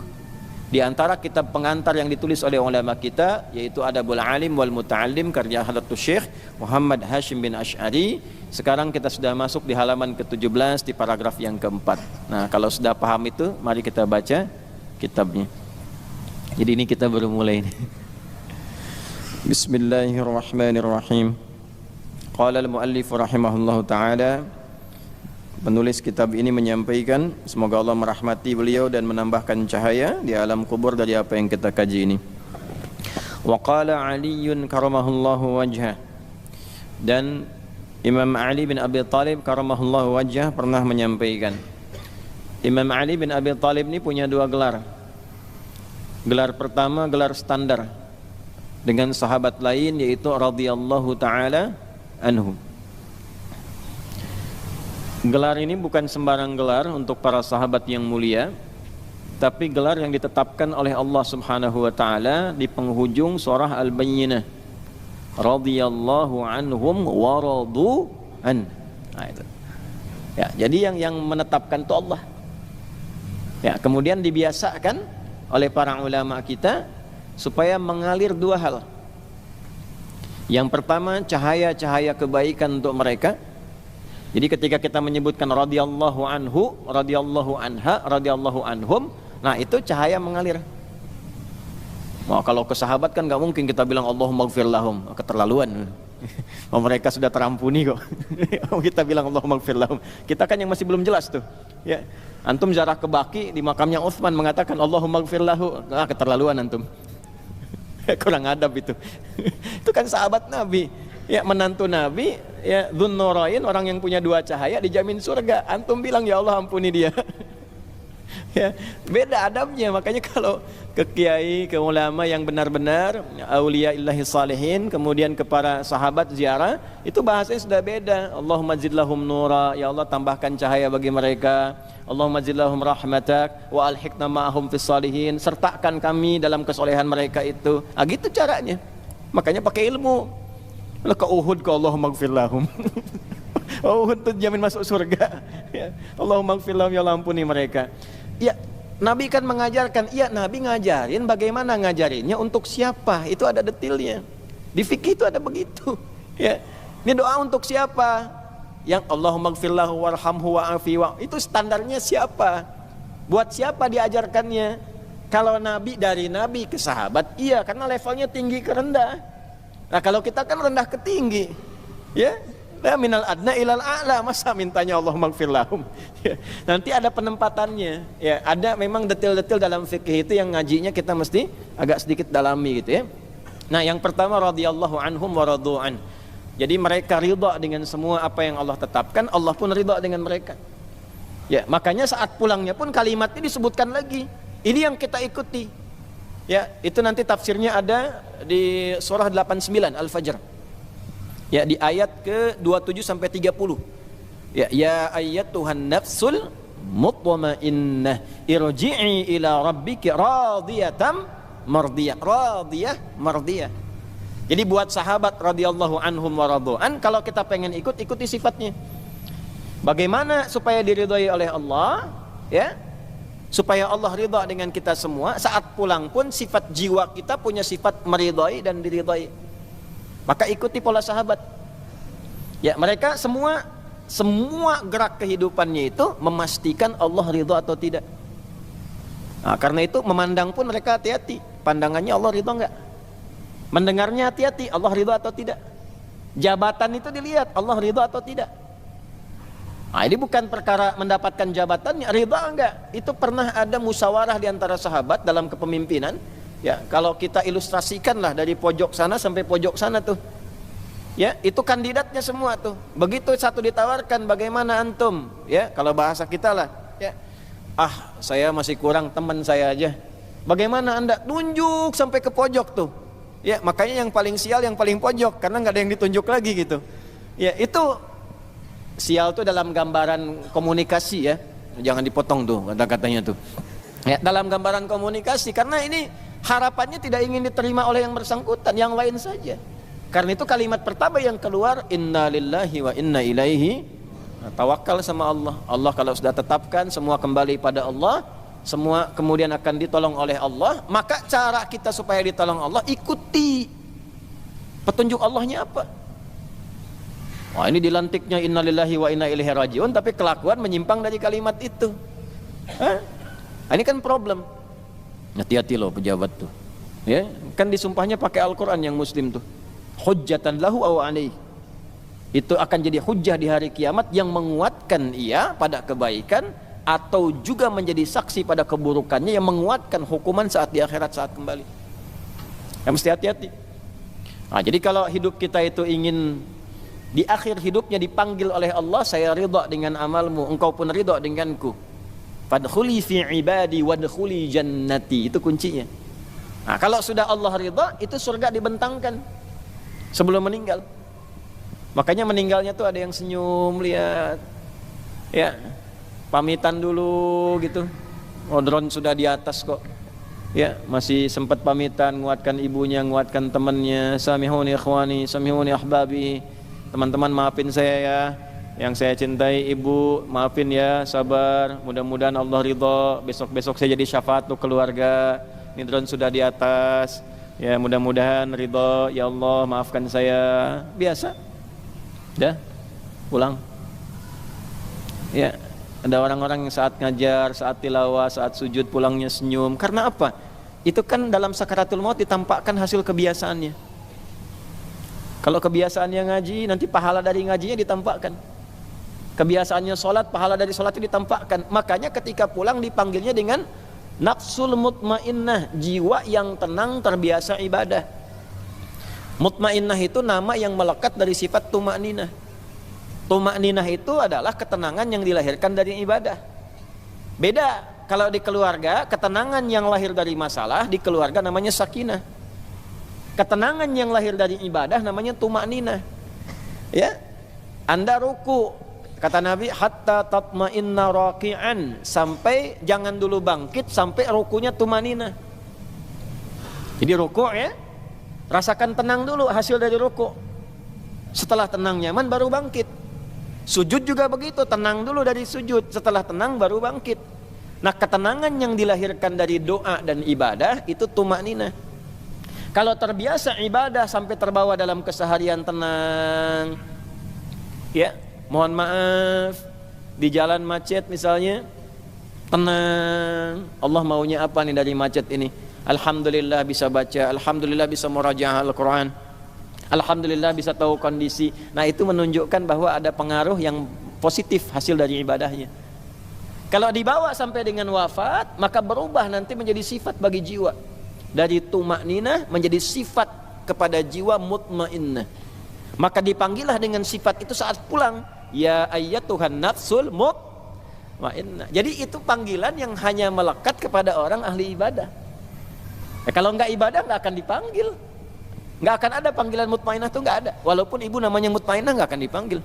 Di antara kitab pengantar yang ditulis oleh ulama kita yaitu Adabul Alim wal Muta'allim karya Hadratus Syekh Muhammad Hashim bin Asy'ari. Sekarang kita sudah masuk di halaman ke-17 di paragraf yang keempat. Nah kalau sudah paham itu, mari kita baca kitabnya. Jadi ini kita baru mulai nih. Bismillahirrahmanirrahim. Qala al-muallif rahimahullahu ta'ala, penulis kitab ini menyampaikan, semoga Allah merahmati beliau dan menambahkan cahaya di alam kubur dari apa yang kita kaji ini. Wa qala Aliun karamahullahu wajhah, dan Imam Ali bin Abi Thalib karamahullahu wajhah pernah menyampaikan. Imam Ali bin Abi Thalib ini punya 2 gelar. Gelar pertama gelar standar dengan sahabat lain yaitu radhiyallahu ta'ala anhum. Gelar ini bukan sembarang gelar untuk para sahabat yang mulia, tapi gelar yang ditetapkan oleh Allah Subhanahu wa taala di penghujung surah Al-Bayyinah. radhiyallahu anhum wa radu an. Nah, itu. Ya, jadi yang menetapkan itu Allah. Ya, kemudian dibiasakan oleh para ulama kita supaya mengalir dua hal. Yang pertama, cahaya-cahaya kebaikan untuk mereka. Jadi ketika kita menyebutkan radhiyallahu anhu, radhiyallahu anha, radhiyallahu anhum, nah itu cahaya mengalir. Wah, kalau ke sahabat kan nggak mungkin kita bilang Allahumma gfir lahum, keterlaluan. Oh, mereka sudah terampuni kok. Kita bilang Allahumma gfir lahum. Kita kan yang masih belum jelas tuh. Ya, antum ziarah ke Baqi di makamnya Utsman mengatakan Allahumma gfir lahu, keterlaluan antum. Kurang adab itu. Itu kan sahabat Nabi, ya menantu Nabi, ya Dzunnurain, orang yang punya dua cahaya dijamin surga. Antum bilang ya Allah ampuni dia. Ya, beda adabnya. Makanya kalau ke kiai, ke ulama yang benar-benar aulia illahi salihin, kemudian ke para sahabat ziarah, itu bahasanya sudah beda. Allahumma zidlahum nura, ya Allah tambahkan cahaya bagi mereka. Allahumma zidlahum rahmatak wa alhiqna ma'ahum fis salihin, sertakan kami dalam kesolehan mereka itu. Ah, gitu caranya. Makanya pakai ilmu. Lah ke Uhud ke Allahumma gfir lahum. Uhud itu jamin masuk surga. Ya. Allahumma gfir lahum, ya Allah ampuni mereka. Ya, Nabi kan mengajarkan, iya Nabi ngajarin bagaimana ngajarinnya untuk siapa, itu ada detailnya. Di fikih itu ada begitu. Ya, ini doa untuk siapa? Yang Allahumma gfir lahu warhamhu wa'afi wa, itu standarnya siapa? Buat siapa diajarkannya? Kalau Nabi dari Nabi ke sahabat, iya karena levelnya tinggi ke rendah. Nah kalau kita kan rendah ke tinggi, ya. Minal adna ilal a'la, masa mintanya Allahumma gfir lahum. Ya, nanti ada penempatannya. Ya, ada memang detail-detail dalam fikih itu yang ngajinya kita mesti agak sedikit dalami gitu ya. Nah, yang pertama radhiyallahu anhum wa radu an. Jadi mereka ridha dengan semua apa yang Allah tetapkan, Allah pun ridha dengan mereka. Ya, makanya saat pulangnya pun kalimatnya disebutkan lagi. Ini yang kita ikuti. Ya, itu nanti tafsirnya ada di surah 89 Al-Fajr. Ya, di ayat ke-27 sampai 30. Ya, ya ayyatuhan nafsul mutmainnah irji'i ila rabbiki radiyatan mardiyah. Radiyah mardiyah. Jadi buat sahabat radhiyallahu anhum wa radu'an, kalau kita pengen ikut, ikuti sifatnya. Bagaimana supaya diridhai oleh Allah? Ya. Supaya Allah ridha dengan kita semua, saat pulang pun sifat jiwa kita punya sifat meridhai dan diridhai. Maka ikuti pola sahabat. Ya, mereka semua gerak kehidupannya itu memastikan Allah ridha atau tidak. Nah, karena itu memandang pun mereka hati-hati. Pandangannya Allah ridha enggak? Mendengarnya hati-hati, Allah ridha atau tidak? Jabatan itu dilihat, Allah ridha atau tidak? Nah, ini bukan perkara mendapatkan jabatannya, ridha enggak? Itu pernah ada musyawarah di antara sahabat dalam kepemimpinan. Ya, kalau kita ilustrasikanlah dari pojok sana sampai pojok sana tuh. Ya, itu kandidatnya semua tuh. Begitu satu ditawarkan, bagaimana antum? Ya, kalau bahasa kita lah, ya. Ah, saya masih kurang, teman saya aja. Bagaimana Anda? Tunjuk sampai ke pojok tuh. Ya, makanya yang paling sial yang paling pojok karena nggak ada yang ditunjuk lagi gitu. Ya, itu sial tuh dalam gambaran komunikasi ya. Jangan dipotong tuh kata-katanya tuh. Ya, dalam gambaran komunikasi karena ini harapannya tidak ingin diterima oleh yang bersangkutan, yang lain saja. Karena itu kalimat pertama yang keluar, inna lillahi wa inna ilaihi. Nah, tawakal sama Allah. Allah kalau sudah tetapkan semua kembali pada Allah, semua kemudian akan ditolong oleh Allah. Maka cara kita supaya ditolong Allah, ikuti petunjuk Allahnya apa. Wah, ini dilantiknya inna lillahi wa inna ilaihi rajiun, tapi kelakuan menyimpang dari kalimat itu. Hah? Ini kan problem. Hati-hati loh pejabat tuh. Ya, kan disumpahnya pakai Al-Qur'an yang muslim tuh. Hujjatan lahu aw alaih. Itu akan jadi hujjah di hari kiamat yang menguatkan ia pada kebaikan atau juga menjadi saksi pada keburukannya yang menguatkan hukuman saat di akhirat saat kembali. Ya, mesti hati-hati. Nah, jadi kalau hidup kita itu ingin di akhir hidupnya dipanggil oleh Allah, saya ridha dengan amalmu, engkau pun ridha denganku. Fadkhuli fi ibadi wadkhuli jannati, itu kuncinya. Nah, kalau sudah Allah ridha, itu surga dibentangkan sebelum meninggal. Makanya meninggalnya tuh ada yang senyum, lihat. Ya. Pamitan dulu gitu. Oh, drone sudah di atas kok. Ya, masih sempat pamitan, nguatkan ibunya, nguatkan temannya. Samihuni ikhwani, samihuni ahbabi. Teman-teman maafin saya ya, yang saya cintai ibu, maafin ya, sabar. Mudah-mudahan Allah ridho. Besok-besok saya jadi syafaat untuk keluarga. Nidron sudah di atas. Ya, mudah-mudahan ridho. Ya Allah, maafkan saya. Biasa. Dah, pulang. Ya, ada orang-orang yang saat ngajar, saat tilawah, saat sujud pulangnya senyum. Karena apa? Itu kan dalam sakaratul maut ditampakkan hasil kebiasaannya. Kalau kebiasaannya ngaji, nanti pahala dari ngajinya ditampakkan. Kebiasaannya sholat, pahala dari sholat itu ditampakkan. Makanya ketika pulang dipanggilnya dengan nafsul mutmainnah, jiwa yang tenang terbiasa ibadah. Mutmainnah itu nama yang melekat dari sifat tumakninah. Tumakninah itu adalah ketenangan yang dilahirkan dari ibadah. Beda kalau di keluarga, ketenangan yang lahir dari masalah di keluarga namanya sakinah. Ketenangan yang lahir dari ibadah namanya tumakninah. Ya, Anda ruku, kata Nabi, hatta tatma'inna raki'an, sampai jangan dulu bangkit sampai rukunya tumakninah. Jadi ruku ya, rasakan tenang dulu hasil dari ruku. Setelah tenang nyaman baru bangkit. Sujud juga begitu, tenang dulu dari sujud, setelah tenang baru bangkit. Nah, ketenangan yang dilahirkan dari doa dan ibadah itu tumakninah. Kalau terbiasa ibadah sampai terbawa dalam keseharian tenang, ya, mohon maaf, di jalan macet misalnya, tenang, Allah maunya apa nih dari macet ini? Alhamdulillah bisa baca, alhamdulillah bisa murajaah Al-Quran, alhamdulillah bisa tahu kondisi. Nah, itu menunjukkan bahwa ada pengaruh yang positif hasil dari ibadahnya. Kalau dibawa sampai dengan wafat, maka berubah nanti menjadi sifat bagi jiwa. Dari tumakninah menjadi sifat kepada jiwa mutmainnah. Maka dipanggillah dengan sifat itu saat pulang. Ya ayyatuhan nafsul mutmainnah. Jadi itu panggilan yang hanya melekat kepada orang ahli ibadah. Kalau enggak ibadah enggak akan dipanggil. Enggak akan ada panggilan mutmainnah itu enggak ada. Walaupun ibu namanya mutmainnah enggak akan dipanggil.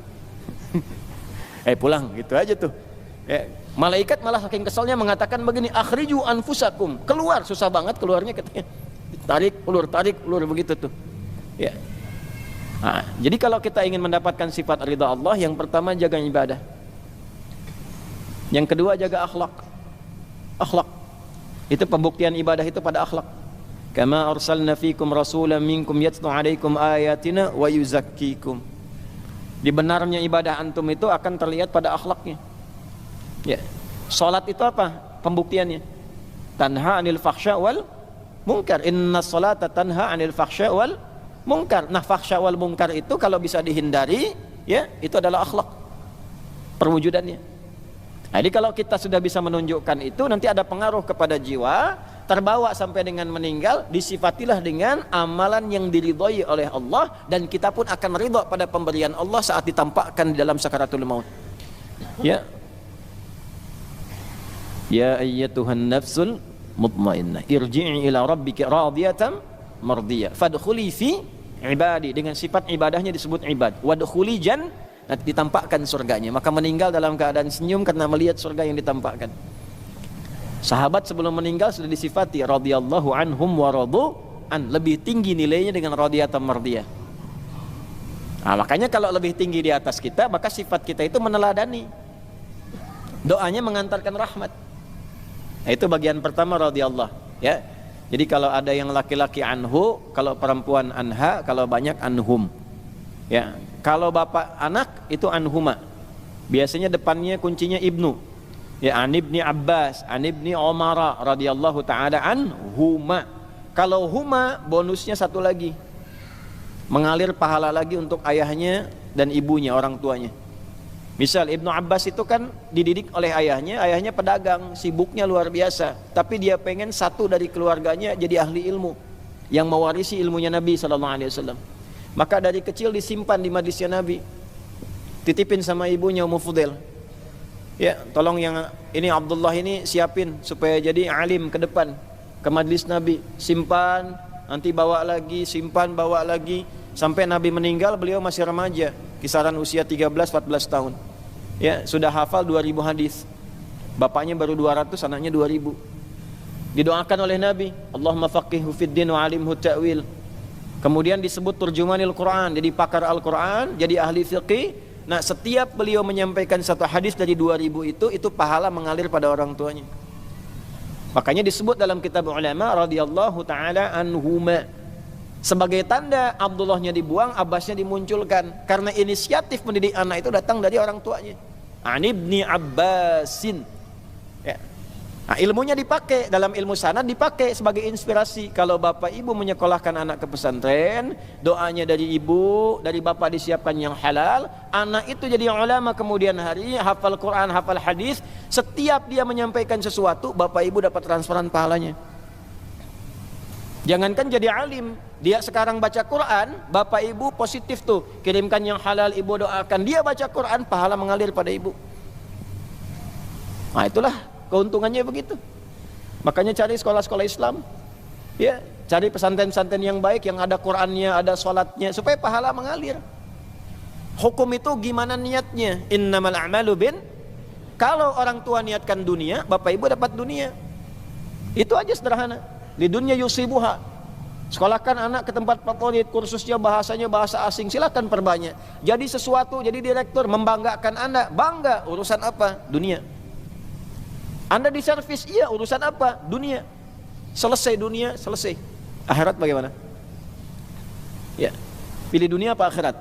Pulang gitu aja tuh. Malaikat malah saking keselnya mengatakan begini, akhriju anfusakum, keluar, susah banget keluarnya katanya. Tarik, ulur begitu tuh. Ya. Nah, jadi kalau kita ingin mendapatkan sifat ridha Allah, yang pertama jaga ibadah. Yang kedua jaga akhlak. Akhlak. Itu pembuktian ibadah itu pada akhlak. Kama arsalna fikum rasulan minkum yatlu alaikum ayatina wa yuzakkikum. Di benarnya ibadah antum itu akan terlihat pada akhlaknya. Ya, salat itu apa pembuktiannya? Tanha 'anil fahsya wal munkar. Inna salata tanha 'anil fahsya wal munkar. Nah, fahsya wal munkar itu kalau bisa dihindari, ya, itu adalah akhlak perwujudannya. Jadi kalau kita sudah bisa menunjukkan itu, nanti ada pengaruh kepada jiwa, terbawa sampai dengan meninggal, disifatilah dengan amalan yang diridhoi oleh Allah, dan kita pun akan ridha pada pemberian Allah saat ditampakkan di dalam sakaratul maut. Ya. Ya ayyatuhan nafsul mutmainnah, irji'i ila rabbika radiyatan mardiyah, fadkhuli fi ibadi. Dengan sifat ibadahnya disebut ibad. Wadkhuli nanti ditampakkan surganya. Maka meninggal dalam keadaan senyum karena melihat surga yang ditampakkan. Sahabat sebelum meninggal sudah disifati radhiyallahu anhum wa radu an, lebih tinggi nilainya dengan radiyatan mardiyah. Nah, makanya kalau lebih tinggi di atas kita, maka sifat kita itu meneladani. Doanya mengantarkan rahmat. Nah, itu bagian pertama radhiyallahu, ya. Jadi kalau ada yang laki-laki anhu, kalau perempuan anha, kalau banyak anhum. Ya, kalau bapak anak itu anhuma. Biasanya depannya kuncinya ibnu. Ya, an ibni Abbas, an ibni Umar radhiyallahu taala anhuma. Kalau huma bonusnya satu lagi. Mengalir pahala lagi untuk ayahnya dan ibunya, orang tuanya. Misal Ibnu Abbas itu kan dididik oleh ayahnya pedagang, sibuknya luar biasa, tapi dia pengen satu dari keluarganya jadi ahli ilmu yang mewarisi ilmunya Nabi SAW. Maka dari kecil disimpan di majlisnya Nabi, titipin sama ibunya Ummu Fudail. Ya, tolong yang ini Abdullah ini siapin supaya jadi alim ke depan, ke majlis Nabi. Simpan, nanti bawa lagi, simpan, bawa lagi, sampai Nabi meninggal beliau masih remaja, kisaran usia 13-14 tahun. Ya, sudah hafal 2000 hadis. Bapaknya baru 200, anaknya 2000. Didoakan oleh Nabi, Allahumma faqihhu fid din wa alimhu ta'wil. Kemudian disebut turjumanil Quran, jadi pakar Al-Quran, jadi ahli fiqih. Nah, setiap beliau menyampaikan satu hadis dari 2000 itu pahala mengalir pada orang tuanya. Makanya disebut dalam kitab ulama radhiyallahu taala anhuma. Sebagai tanda Abdullahnya dibuang, Abbasnya dimunculkan. Karena inisiatif mendidik anak itu datang dari orang tuanya. An ibni Abbasin. Ya. Nah, ilmunya dipakai, dalam ilmu sanad dipakai sebagai inspirasi. Kalau bapak ibu menyekolahkan anak ke pesantren, doanya dari ibu, dari bapak disiapkan yang halal, anak itu jadi ulama kemudian hari, hafal Quran, hafal hadis. Setiap dia menyampaikan sesuatu, bapak ibu dapat transferan pahalanya. Jangankan jadi alim, dia sekarang baca Quran, bapak ibu positif tuh, kirimkan yang halal, ibu doakan, dia baca Quran, pahala mengalir pada ibu. Nah, itulah keuntungannya begitu. Makanya cari sekolah-sekolah Islam, ya, cari pesantren-pesantren yang baik, yang ada Qurannya, ada sholatnya, supaya pahala mengalir. Hukum itu gimana niatnya? Innamal a'malu bin. Kalau orang tua niatkan dunia, bapak ibu dapat dunia. Itu aja sederhana. Di dunia yusibuha. Sekolahkan anak ke tempat favorit, kursusnya bahasanya bahasa asing, silakan perbanyak. Jadi sesuatu, jadi direktur, membanggakan anak, bangga. Urusan apa? Dunia. Anda di servis, iya, urusan apa? Dunia. Selesai dunia, selesai. Akhirat bagaimana? Ya. Pilih dunia apa akhirat?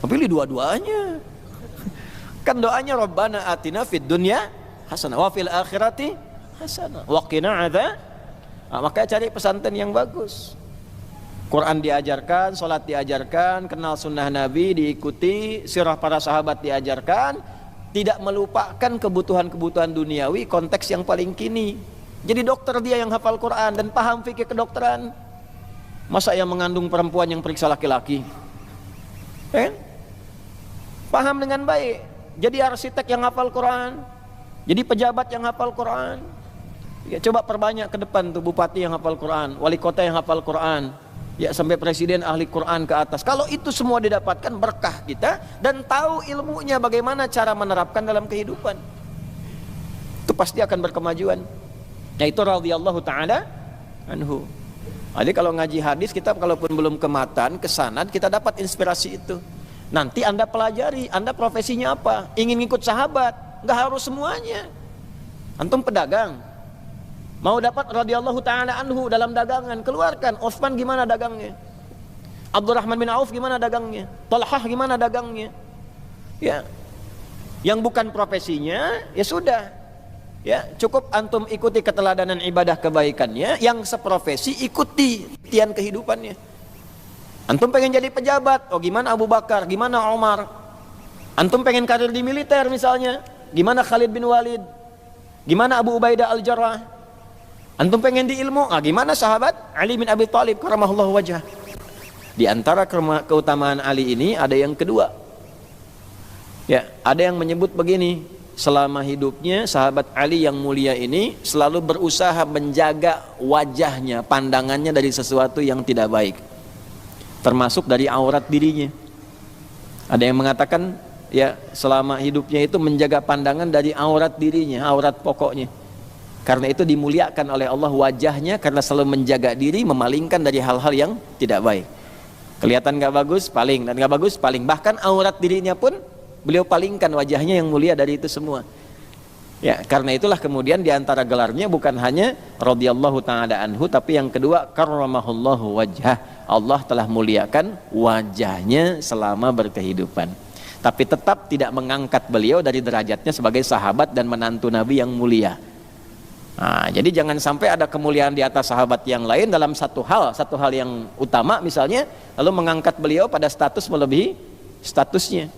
Pilih dua-duanya. Kan doanya Rabbana atina fid dunya hasanah wa fil akhirati hasanah wa qina adzab. Nah, makanya cari pesantren yang bagus. Quran diajarkan, salat diajarkan, kenal sunnah Nabi diikuti, sirah para sahabat diajarkan. Tidak melupakan kebutuhan-kebutuhan duniawi, konteks yang paling kini. Jadi dokter dia yang hafal Quran dan paham fikih kedokteran. Masa yang mengandung perempuan yang periksa laki-laki? Paham dengan baik. Jadi arsitek yang hafal Quran, jadi pejabat yang hafal Quran. Ya, coba perbanyak ke depan tuh bupati yang hafal Quran, wali kota yang hafal Quran. Ya, sampai presiden ahli Quran ke atas. Kalau itu semua didapatkan, berkah kita dan tahu ilmunya bagaimana cara menerapkan dalam kehidupan, itu pasti akan berkemajuan. Yaitu radhiyallahu taala anhu. Jadi kalau ngaji hadis kita kalaupun belum ke matan, ke sanad, kita dapat inspirasi itu. Nanti Anda pelajari, Anda profesinya apa? Ingin ngikut sahabat, nggak harus semuanya. Antum pedagang, mau dapat radhiyallahu taala anhu dalam dagangan, keluarkan. Utsman gimana dagangnya? Abdurrahman bin Auf gimana dagangnya? Talhah gimana dagangnya? Ya. Yang bukan profesinya, ya sudah. Ya, cukup antum ikuti keteladanan ibadah kebaikannya, yang seprofesi ikuti tian kehidupannya. Antum pengen jadi pejabat, oh gimana Abu Bakar, gimana Umar? Antum pengen karir di militer misalnya, gimana Khalid bin Walid? Gimana Abu Ubaidah al-Jarrah? Antum pengen di ilmu, gimana sahabat Ali bin Abi Thalib karamallahu wajhah. Di antara keutamaan Ali ini ada yang kedua. Ya, ada yang menyebut begini, selama hidupnya sahabat Ali yang mulia ini selalu berusaha menjaga wajahnya, pandangannya dari sesuatu yang tidak baik, termasuk dari aurat dirinya. Ada yang mengatakan ya selama hidupnya itu menjaga pandangan dari aurat dirinya, aurat pokoknya. Karena itu dimuliakan oleh Allah wajahnya, karena selalu menjaga diri, memalingkan dari hal-hal yang tidak baik. Kelihatan gak bagus, paling, dan gak bagus, paling. Bahkan aurat dirinya pun beliau palingkan, wajahnya yang mulia dari itu semua. Ya, karena itulah kemudian diantara gelarnya bukan hanya radhiyallahu ta'ala anhu, tapi yang kedua karramahullahu wajhah. Allah telah muliakan wajahnya selama berkehidupan. Tapi tetap tidak mengangkat beliau dari derajatnya sebagai sahabat dan menantu Nabi yang mulia. Nah, jadi jangan sampai ada kemuliaan di atas sahabat yang lain dalam satu hal yang utama misalnya, lalu mengangkat beliau pada status melebihi statusnya.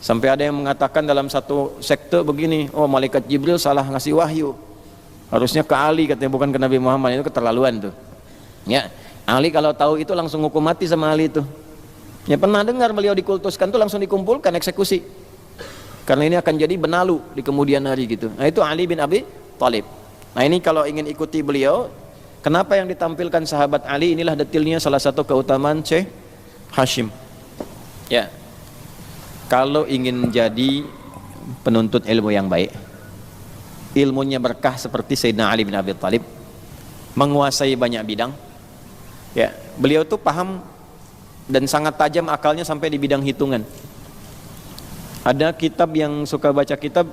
Sampai ada yang mengatakan dalam satu sekte begini, oh malaikat Jibril salah ngasih wahyu, harusnya ke Ali katanya, bukan ke Nabi Muhammad. Itu keterlaluan tuh. Ya, Ali kalau tahu itu langsung hukum mati sama Ali itu. Ya, pernah dengar beliau dikultuskan tuh langsung dikumpulkan eksekusi, karena ini akan jadi benalu di kemudian hari gitu. Nah, itu Ali bin Abi Thalib. Nah, ini kalau ingin ikuti beliau, kenapa yang ditampilkan sahabat Ali, inilah detailnya salah satu keutamaan Syekh Hashim. Ya, kalau ingin jadi penuntut ilmu yang baik, ilmunya berkah seperti Sayyidina Ali bin Abi Thalib, menguasai banyak bidang. Ya, beliau tuh paham dan sangat tajam akalnya sampai di bidang hitungan. Ada kitab yang suka baca kitab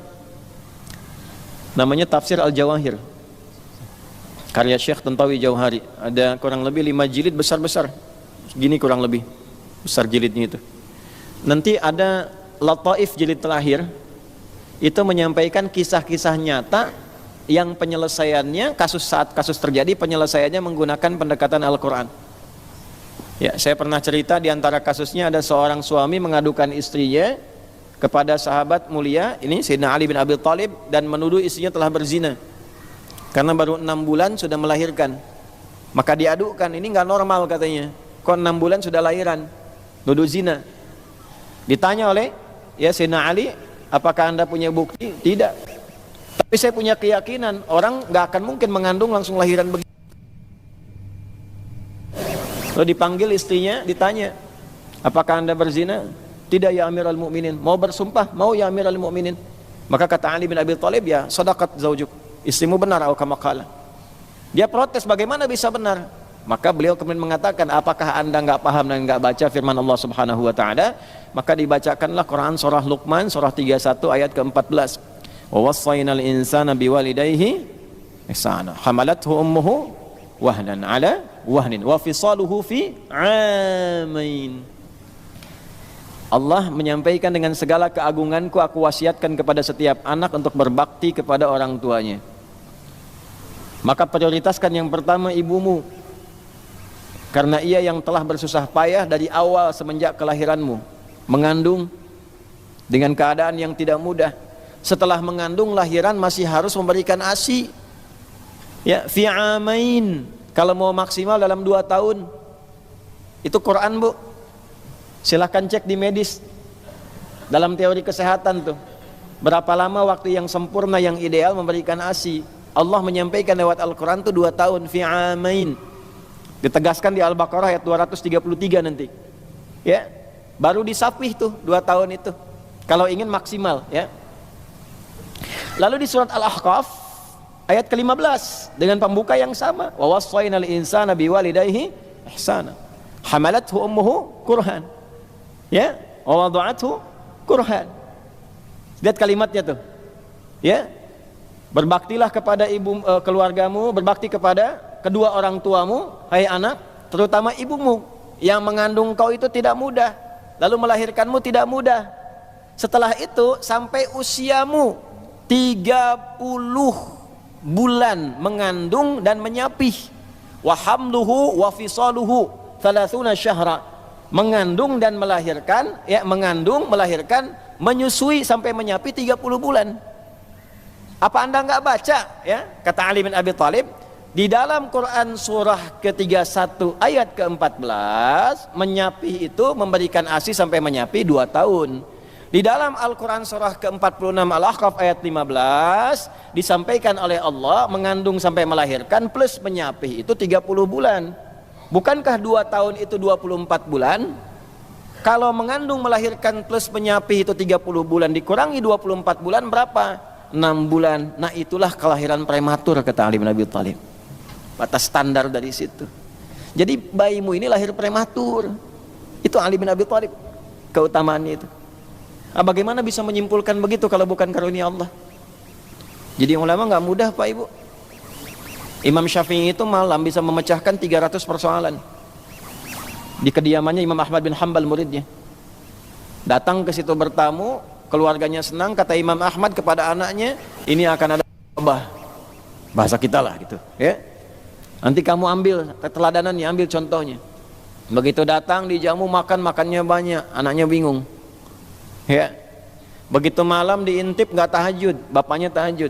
namanya Tafsir Al-Jawahir, karya Syekh Tantawi Jauhari. Ada kurang lebih 5 jilid besar-besar, segini kurang lebih besar jilidnya itu. Nanti ada Lataif jilid terakhir, itu menyampaikan kisah-kisah nyata yang penyelesaiannya saat kasus terjadi, penyelesaiannya menggunakan pendekatan Al-Quran. Ya, saya pernah cerita di antara kasusnya ada seorang suami mengadukan istrinya kepada sahabat mulia ini Sayyidina Ali bin Abi Thalib dan menuduh istrinya telah berzina karena baru 6 bulan sudah melahirkan. Maka diadukan, ini nggak normal katanya, kok 6 bulan sudah lahiran, nuduh zina. Ditanya oleh Sayyidina Ali, apakah anda punya bukti? Tidak, tapi saya punya keyakinan orang nggak akan mungkin mengandung langsung lahiran begitu. Lalu dipanggil istrinya, ditanya, apakah anda berzina? Tidak ya Amirul Mukminin. Mau bersumpah? Mau ya Amirul Mukminin. Maka kata Ali bin Abi Thalib, ya sadaqat zaujuk, istrimu benar, atau kama qala. Dia protes, bagaimana bisa benar? Maka beliau kemudian mengatakan, apakah anda nggak paham dan nggak baca firman Allah Subhanahu wa taala? Maka dibacakanlah Quran surah Luqman surah 31 ayat ke-14. Wa wassaynal insana biwalidayhi ihsana hamalathu ummuhu wahnan ala wahnin wa fisaluhu fi amain. Allah menyampaikan, dengan segala keagunganku aku wasiatkan kepada setiap anak untuk berbakti kepada orang tuanya. Maka prioritaskan yang pertama ibumu, karena ia yang telah bersusah payah dari awal semenjak kelahiranmu, mengandung dengan keadaan yang tidak mudah. Setelah mengandung, lahiran masih harus memberikan ASI. Ya, fi amain, kalau mau maksimal dalam 2 tahun. Itu Quran, Bu. Silahkan cek di medis, dalam teori kesehatan tuh, berapa lama waktu yang sempurna, yang ideal memberikan ASI. Allah menyampaikan lewat Al-Quran tuh 2 tahun, fi amain. Ditegaskan di Al-Baqarah ayat 233 nanti. Ya, baru disapih tuh 2 tahun itu, kalau ingin maksimal, ya. Lalu di surat Al-Ahqaf ayat ke-15 dengan pembuka yang sama, wa wassaynal insana biwalidayhi ihsana hamalathu ummuhu kurhan, ya, wa wada'athu kurhan. Lihat kalimatnya tuh, ya, berbaktilah kepada keluargamu, berbakti kepada kedua orang tuamu, hai anak, terutama ibumu yang mengandung kau itu tidak mudah, lalu melahirkanmu tidak mudah. Setelah itu sampai usiamu 30 bulan mengandung dan menyapih, wa hamluhu wa fisaluhu 30 syahra, mengandung dan melahirkan, ya, mengandung, melahirkan, menyusui sampai menyapi 30 bulan. Apa anda nggak baca, ya, kata Ali bin Abi Thalib, di dalam Quran surah ke-31 ayat ke-14, menyapih itu memberikan ASI sampai menyapi 2 tahun. Di dalam Al-Quran surah ke-46 Al-Ahqaf ayat 15 disampaikan oleh Allah, mengandung sampai melahirkan plus menyapih itu 30 bulan. Bukankah 2 tahun itu 24 bulan? Kalau mengandung melahirkan plus menyapih itu 30 bulan, dikurangi 24 bulan berapa? 6 bulan. Nah, itulah kelahiran prematur, kata Ali bin Abi Thalib. Batas standar dari situ. Jadi bayimu ini lahir prematur. Itu Ali bin Abi Thalib keutamaannya itu. Nah, bagaimana bisa menyimpulkan begitu kalau bukan karunia Allah? Jadi ulama nggak mudah, Pak Ibu. Imam Syafi'i itu malam bisa memecahkan 300 persoalan di kediamannya Imam Ahmad bin Hanbal, muridnya. Datang ke situ bertamu, keluarganya senang, kata Imam Ahmad kepada anaknya, ini akan ada obah, bahasa kita lah gitu, ya. Nanti kamu ambil teladanannya, ambil contohnya. Begitu datang dijamu, makannya banyak, anaknya bingung. Ya, begitu malam diintip nggak tahajud, bapaknya tahajud.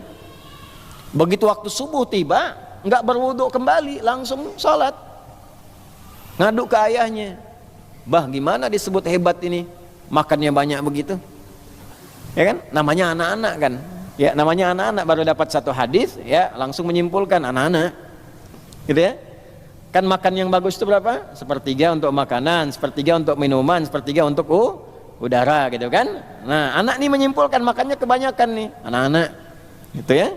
Begitu waktu subuh tiba, nggak berwudu kembali, langsung sholat. Ngadu ke ayahnya, bah gimana disebut hebat ini, makannya banyak begitu, ya kan? Namanya anak-anak kan, ya namanya anak-anak baru dapat 1 hadis, ya langsung menyimpulkan anak-anak, gitu ya. Kan makan yang bagus itu berapa? 1/3 untuk makanan, 1/3 untuk minuman, 1/3 untuk udara, gitu kan. Nah, anak nih menyimpulkan makannya kebanyakan nih, anak-anak, gitu ya.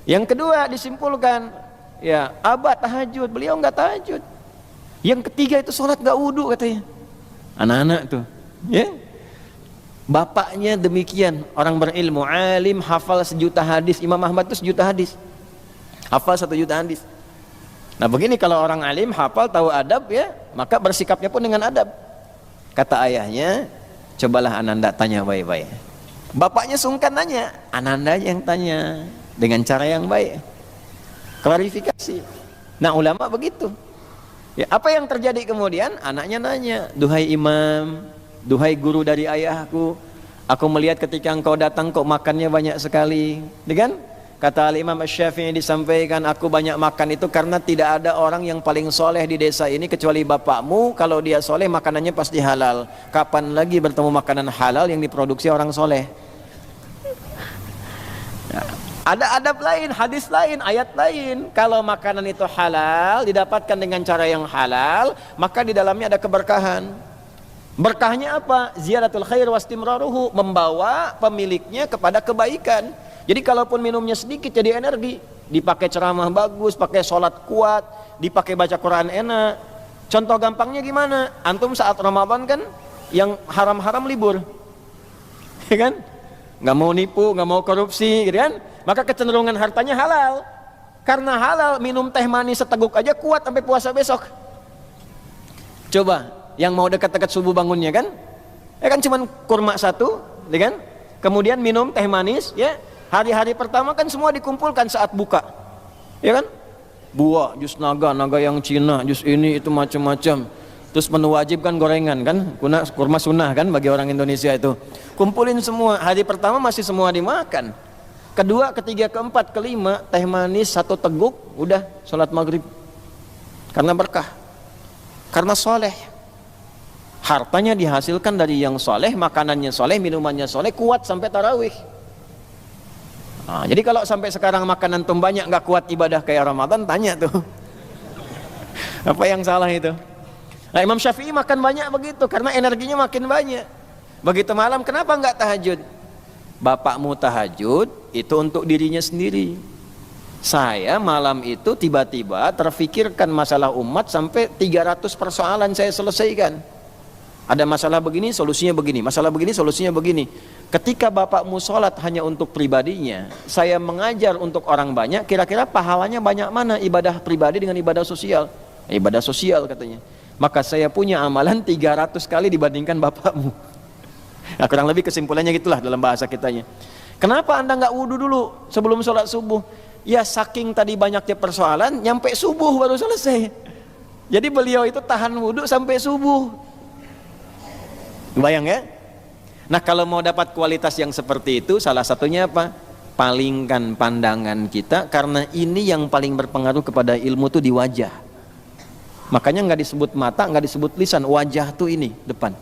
Yang kedua disimpulkan, ya Abah tahajud, beliau nggak tahajud. Yang ketiga itu sholat nggak wudu katanya. Anak-anak tuh, ya. Bapaknya demikian, orang berilmu, alim, hafal 1.000.000 hadis. Imam Ahmad itu 1.000.000 hadis, hafal 1.000.000 hadis. Nah begini kalau orang alim, hafal, tahu adab, ya, maka bersikapnya pun dengan adab. Kata ayahnya, cobalah Ananda tanya baik-baik. Bapaknya sungkan nanya, Ananda yang tanya dengan cara yang baik, klarifikasi. Nah ulama begitu. Ya, apa yang terjadi kemudian? Anaknya nanya, duhai imam, duhai guru dari ayahku, aku melihat ketika engkau datang kok makannya banyak sekali. Kan? Kata Al-Imam Asy-Syafi'i disampaikan, aku banyak makan itu karena tidak ada orang yang paling soleh di desa ini kecuali bapakmu. Kalau dia soleh makanannya pasti halal. Kapan lagi bertemu makanan halal yang diproduksi orang soleh? Ya. Ada adab lain, hadis lain, ayat lain. Kalau makanan itu halal, didapatkan dengan cara yang halal, maka di dalamnya ada keberkahan. Berkahnya apa? Ziyadatul khair wastimraruhu, membawa pemiliknya kepada kebaikan. Jadi kalaupun minumnya sedikit jadi energi, dipakai ceramah bagus, pakai sholat kuat, dipakai baca Quran enak. Contoh gampangnya gimana? Antum saat Ramadan kan yang haram-haram libur, ya kan? Nggak mau nipu, nggak mau korupsi, gitu kan? Maka kecenderungan hartanya halal. Karena halal, minum teh manis seteguk aja kuat sampai puasa besok. Coba yang mau dekat-dekat subuh bangunnya kan, ya kan cuman kurma 1, ya kan? Kemudian minum teh manis, ya. Hari-hari pertama kan semua dikumpulkan saat buka, ya kan? Buah, jus naga, naga yang Cina, jus ini itu macam-macam. Terus menu wajib kan gorengan kan, kurma sunnah kan bagi orang Indonesia itu. Kumpulin semua, hari pertama masih semua dimakan. Kedua, ketiga, keempat, kelima, teh manis 1 teguk, udah sholat maghrib. Karena berkah, karena soleh. Hartanya dihasilkan dari yang soleh, makanannya soleh, minumannya soleh, kuat sampai tarawih. Nah, jadi kalau sampai sekarang makanan tuh banyak nggak kuat ibadah kayak Ramadan, tanya tuh apa yang salah itu. Nah, Imam Syafi'i makan banyak begitu karena energinya makin banyak. Begitu malam, kenapa nggak tahajud? Bapakmu tahajud itu untuk dirinya sendiri. Saya malam itu tiba-tiba terfikirkan masalah umat sampai 300 persoalan saya selesaikan. Ada masalah begini, solusinya begini. Masalah begini, solusinya begini. Ketika bapakmu sholat hanya untuk pribadinya, saya mengajar untuk orang banyak, kira-kira pahalanya banyak mana ibadah pribadi dengan ibadah sosial? Ibadah sosial katanya. Maka saya punya amalan 300 kali dibandingkan bapakmu. Nah, kurang lebih kesimpulannya gitulah dalam bahasa kitanya. Kenapa Anda nggak wudu dulu sebelum sholat subuh? Ya saking tadi banyaknya persoalan, nyampe subuh baru selesai. Jadi beliau itu tahan wudu sampai subuh. Bayang ya? Nah kalau mau dapat kualitas yang seperti itu, salah satunya apa? Palingkan pandangan kita, karena ini yang paling berpengaruh kepada ilmu tuh di wajah. Makanya nggak disebut mata, nggak disebut lisan, wajah tuh ini depan.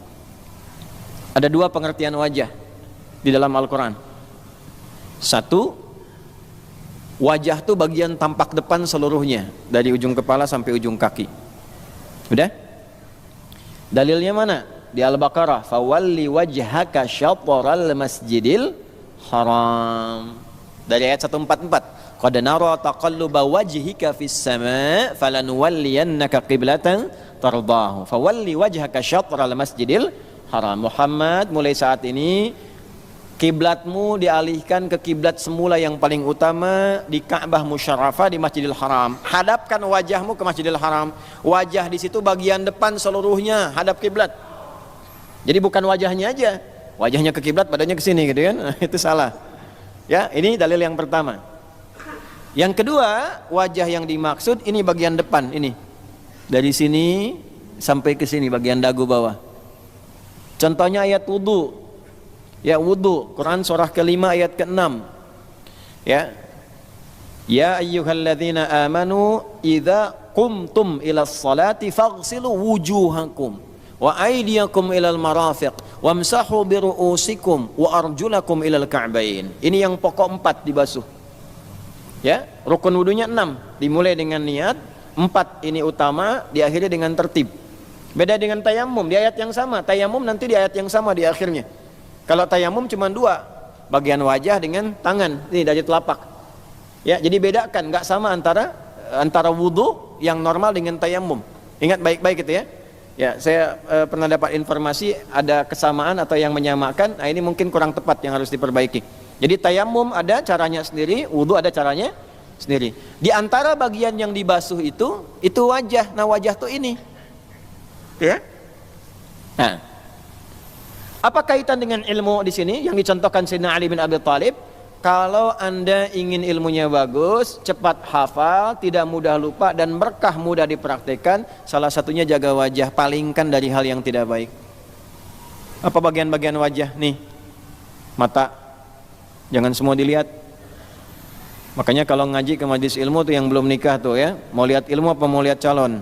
Ada 2 pengertian wajah di dalam Al-Quran. 1, wajah tuh bagian tampak depan seluruhnya, dari ujung kepala sampai ujung kaki. Udah? Dalilnya mana? Di Al-Baqarah, fawalli wajhaka syatral masjidil haram. Dari ayat 144. Qad nara taqalluba wajhika fis sama' falanuwalliyannaka qiblatan tardahu. Fawalli wajhaka syatral masjidil haram. Muhammad, mulai saat ini kiblatmu dialihkan ke kiblat semula yang paling utama di Ka'bah Musyarrafah di Masjidil Haram. Hadapkan wajahmu ke Masjidil Haram. Wajah di situ bagian depan seluruhnya hadap kiblat. Jadi bukan wajahnya aja, wajahnya ke kiblat, badannya ke sini gitu kan. Itu salah. Ya, ini dalil yang pertama. Yang kedua, wajah yang dimaksud ini bagian depan ini. Dari sini sampai ke sini bagian dagu bawah. Contohnya ayat wudu. Ya, wudu, Quran surah ke-5 ayat ke-6. Ya. Ya ayyuhalladzina amanu idza qumtum ilas salati faghsilu wujuhakum wa aydiyakum ilal marafiq wamsahu bi ru'usikum wa arjulakum ilal ka'bain. Ini yang pokok 4 dibasuh. Ya, rukun wudunya 6, dimulai dengan niat, 4 ini utama, diakhiri dengan tertib. Beda dengan tayamum, di ayat yang sama. Tayamum nanti di ayat yang sama di akhirnya. Kalau tayamum cuma 2, bagian wajah dengan tangan, ini dari telapak. Ya, jadi bedakan, nggak sama antara wudu yang normal dengan tayamum. Ingat baik-baik itu ya. Ya, saya pernah dapat informasi ada kesamaan atau yang menyamakan. Nah, ini mungkin kurang tepat yang harus diperbaiki. Jadi tayamum ada caranya sendiri, wudu ada caranya sendiri. Di antara bagian yang dibasuh itu wajah. Nah, wajah tuh ini. Ya. Nah, apa kaitan dengan ilmu di sini yang dicontohkan Sayyidina Ali bin Abi Thalib? Kalau Anda ingin ilmunya bagus, cepat hafal, tidak mudah lupa, dan berkah mudah dipraktikkan, salah satunya jaga wajah, palingkan dari hal yang tidak baik. Apa bagian-bagian wajah? Nih, mata, jangan semua dilihat. Makanya kalau ngaji ke majelis ilmu tuh yang belum nikah tuh ya, mau lihat ilmu apa mau lihat calon?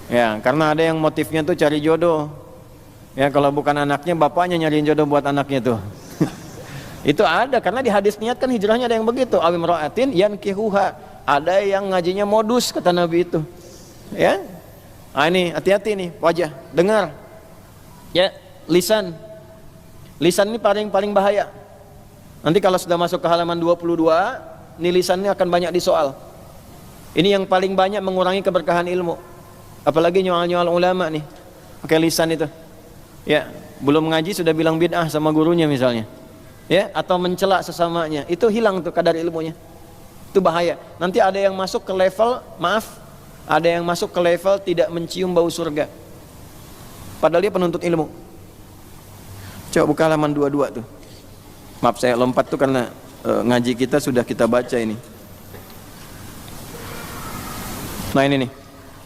Ya, karena ada yang motifnya tuh cari jodoh. Ya, kalau bukan anaknya, bapaknya nyariin jodoh buat anaknya tuh. Itu ada, karena di hadis niat kan hijrahnya ada yang begitu. Awim ra'atin yankihuha. Ada yang ngajinya modus kata Nabi itu. Ya. Nah, ini hati-hati nih, wajah, dengar. Ya, lisan. Lisan ini paling bahaya. Nanti kalau sudah masuk ke halaman 22, ini lisannya akan banyak disoal. Ini yang paling banyak mengurangi keberkahan ilmu. Apalagi nyoal-nyoal ulama nih. Pakai lisan itu. Ya, belum ngaji sudah bilang bid'ah sama gurunya misalnya. Ya, atau mencela sesamanya, itu hilang tuh kadar ilmunya. Itu bahaya. Nanti ada yang masuk ke level, ada yang masuk ke level tidak mencium bau surga. Padahal dia penuntut ilmu. Coba buka halaman 22 tuh. Maaf saya lompat tuh karena ngaji kita sudah kita baca ini. Nah ini nih,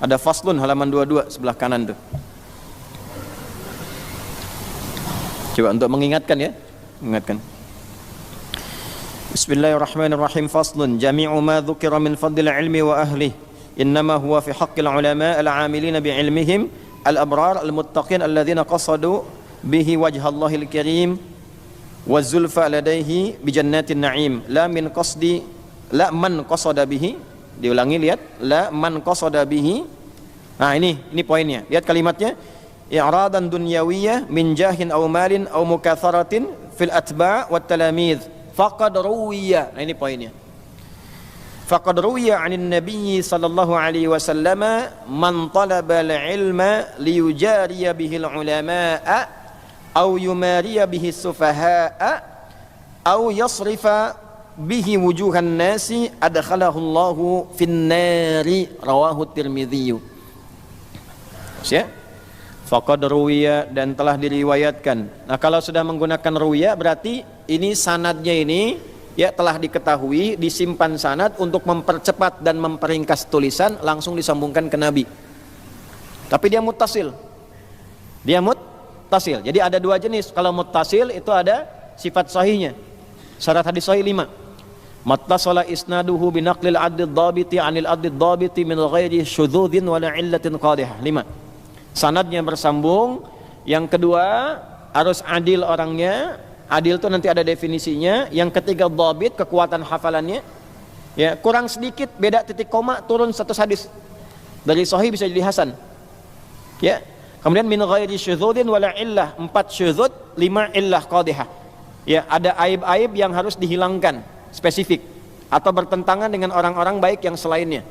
ada faslun halaman 22 sebelah kanan tuh. Coba untuk mengingatkan ya, mengingatkan. Bismillahirrahmanirrahim. Faslun jami'u ma dzukira min fadlil ilmi wa ahlihi innama huwa fi haqqil ulama al-'amilina bi ilmihim al-abrar al-muttaqin alladhina qasadu bihi wajhallahil karim wa zulfa ladaihi bi jannatin na'im la man qasada bihi. Diulangi, lihat, la man qasada bihi. Nah ini poinnya, lihat kalimatnya, i'radan dunyawiyyah min jahin aw malin aw mukatharatin fil atba' wat talamidz faqad ruwiya. Nah ini poinnya, faqad ruwiya 'anil nabiy sallallahu alaihi wasallam man talaba al-ilma liyujariya bihi al-ulama'a aw yumariya bihi as-sufaha'a aw yasrifa bihi wujuhan nasi adkhalahu Allahu fin nari. Rawahu Tirmidzi. Ya, faqad ruwiya, dan telah diriwayatkan. Nah, kalau sudah menggunakan ruwiya berarti ini sanadnya ini ya telah diketahui, disimpan sanad untuk mempercepat dan memperingkas tulisan, langsung disambungkan ke Nabi. Tapi dia muttasil. Jadi ada dua jenis. Kalau muttasil itu ada sifat sahihnya. Syarat hadis sahih 5. Mattasala isnaduhu binaqlil adid dhabiti anil adid dhabiti min ghairi syudzudin wala illatin qadihah. 5. Sanadnya bersambung. Yang kedua harus adil orangnya. Adil itu nanti ada definisinya. Yang ketiga dhabit, kekuatan hafalannya. Ya, kurang sedikit beda titik koma turun status hadis. Dari sahih bisa jadi hasan. Ya. Kemudian min ghairi syudzudin wala illah. 4 syudzud, 5 illah qadihah. Ya, ada aib-aib yang harus dihilangkan spesifik atau bertentangan dengan orang-orang baik yang selainnya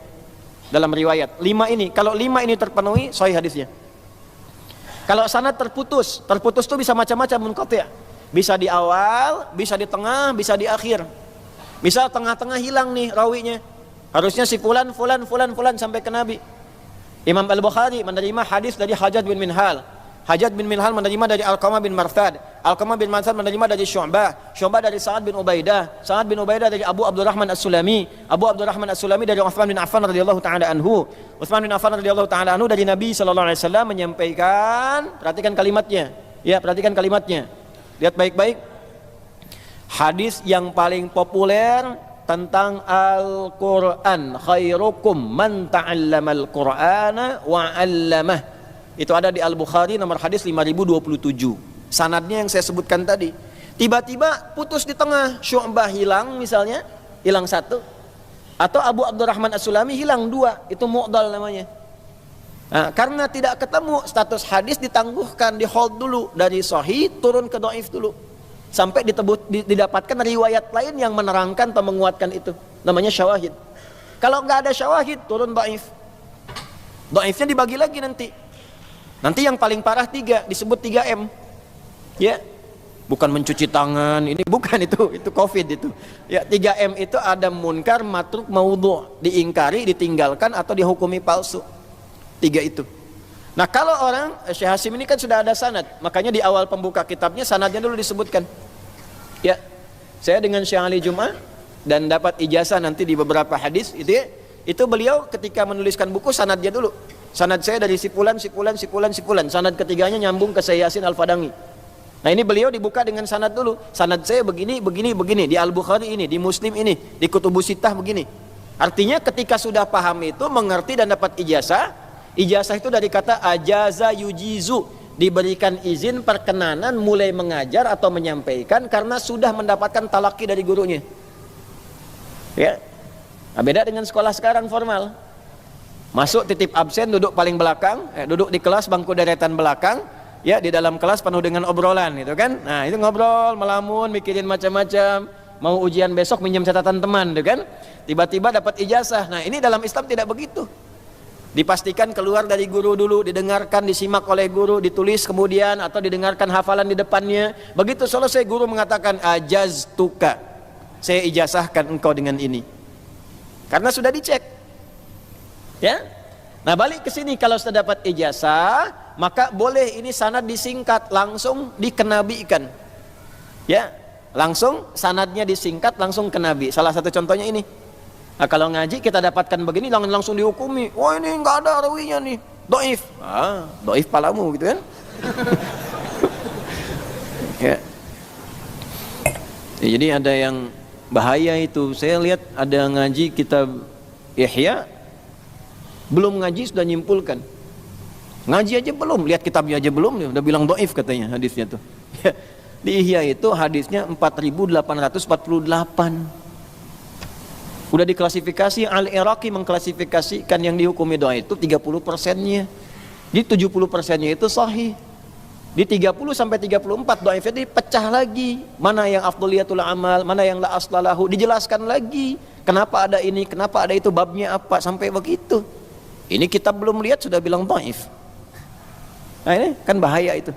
dalam riwayat. 5 ini, kalau 5 ini terpenuhi, sahih hadisnya. Kalau sanad terputus itu bisa macam-macam munqati'. Bisa di awal, bisa di tengah, bisa di akhir. Misal tengah-tengah hilang nih rawinya. Harusnya si fulan sampai ke Nabi. Imam Al-Bukhari menerima hadis dari Hajjaj bin Minhal. Hajjaj bin Minhal menerima dari Alqamah bin Marthad. Alqamah bin Marthad menerima dari Syu'bah. Syu'bah dari Sa'ad bin Ubaidah. Sa'ad bin Ubaidah dari Abu Abdurrahman As-Sulami. Abu Abdurrahman As-Sulami dari Utsman bin Affan radhiyallahu taala anhu. Utsman bin Affan radhiyallahu taala anhu dari Nabi sallallahu alaihi wasallam menyampaikan, perhatikan kalimatnya. Ya, perhatikan kalimatnya. Lihat baik-baik. Hadis yang paling populer tentang Al-Qur'an, khairukum man ta'allamal Qur'ana wa 'allamah. Itu ada di Al-Bukhari nomor hadis 5027. Sanadnya yang saya sebutkan tadi. Tiba-tiba putus di tengah, Syu'bah hilang misalnya, hilang 1. Atau Abu Abdurrahman As-Sulami hilang 2, itu mu'dal namanya. Nah, karena tidak ketemu, status hadis ditangguhkan, di hold dulu, dari sahih turun ke dhaif dulu. sampai didapatkan riwayat lain yang menerangkan atau menguatkan itu. Namanya syawahid. Kalau nggak ada syawahid, turun dhaif. Dhaifnya dibagi lagi nanti. Nanti yang paling parah 3, disebut 3M. Ya. Bukan mencuci tangan, ini bukan itu Covid itu. Ya, 3M itu ada munkar, matruk, maudhu', diingkari, ditinggalkan atau dihukumi palsu. 3 itu. Nah, kalau orang Syekh Hasim ini kan sudah ada sanad, makanya di awal pembuka kitabnya sanadnya dulu disebutkan. Ya. Saya dengan Syekh Ali Jum'ah dan dapat ijazah nanti di beberapa hadis itu ya, itu beliau ketika menuliskan buku sanadnya dulu. Sanad saya dari sipulan, sanad ketiganya nyambung ke Syekh Yasin Al-Fadangi. Nah, ini beliau dibuka dengan sanad dulu. Sanad saya begini, di Al-Bukhari ini, di Muslim ini, di Kutubus Sittah begini. Artinya ketika sudah paham itu, mengerti dan dapat ijazah, ijazah itu dari kata ajaza yujizu, diberikan izin perkenanan mulai mengajar atau menyampaikan karena sudah mendapatkan talaki dari gurunya. Ya. Nah, beda dengan sekolah sekarang formal. Masuk titip absen, duduk paling belakang, duduk di kelas bangku deretan belakang. Ya, di dalam kelas penuh dengan obrolan gitu kan. Nah, itu ngobrol, melamun, mikirin macam-macam, mau ujian besok minjem catatan teman gitu kan. Tiba-tiba dapat ijazah. Nah, ini dalam Islam tidak begitu. Dipastikan keluar dari guru dulu, didengarkan, disimak oleh guru, ditulis kemudian atau didengarkan hafalan di depannya. Begitu selesai guru mengatakan ajaztuka. Saya ijazahkan engkau dengan ini. Karena sudah dicek. Ya. Nah, balik ke sini kalau sudah dapat ijazah, maka boleh ini sanad disingkat, langsung dikenabikan. Ya, langsung sanadnya disingkat, langsung ke Nabi. Salah satu contohnya ini. Nah, kalau ngaji kita dapatkan begini, langsung dihukumi. Wah, ini nggak ada rawinya nih, dhaif. Dhaif palamu gitu kan. Ya. Ya, jadi ada yang bahaya itu. Saya lihat ada ngaji kitab Ihya, belum ngaji sudah nyimpulkan. Ngaji aja belum, lihat kitabnya aja belum, udah bilang dhaif katanya hadisnya tuh. Di Ihya itu hadisnya 4848. Udah diklasifikasi, Al-Iraqi mengklasifikasikan yang dihukumi dhaif itu 30%-nya. Di 70%-nya itu sahih. Di 30 sampai 34 dhaifnya dipecah lagi. Mana yang afdhaliyatul amal, mana yang la aslalahu, dijelaskan lagi. Kenapa ada ini, kenapa ada itu, babnya apa, sampai begitu. Ini kita belum lihat sudah bilang dhaif. Nah, ini kan bahaya itu.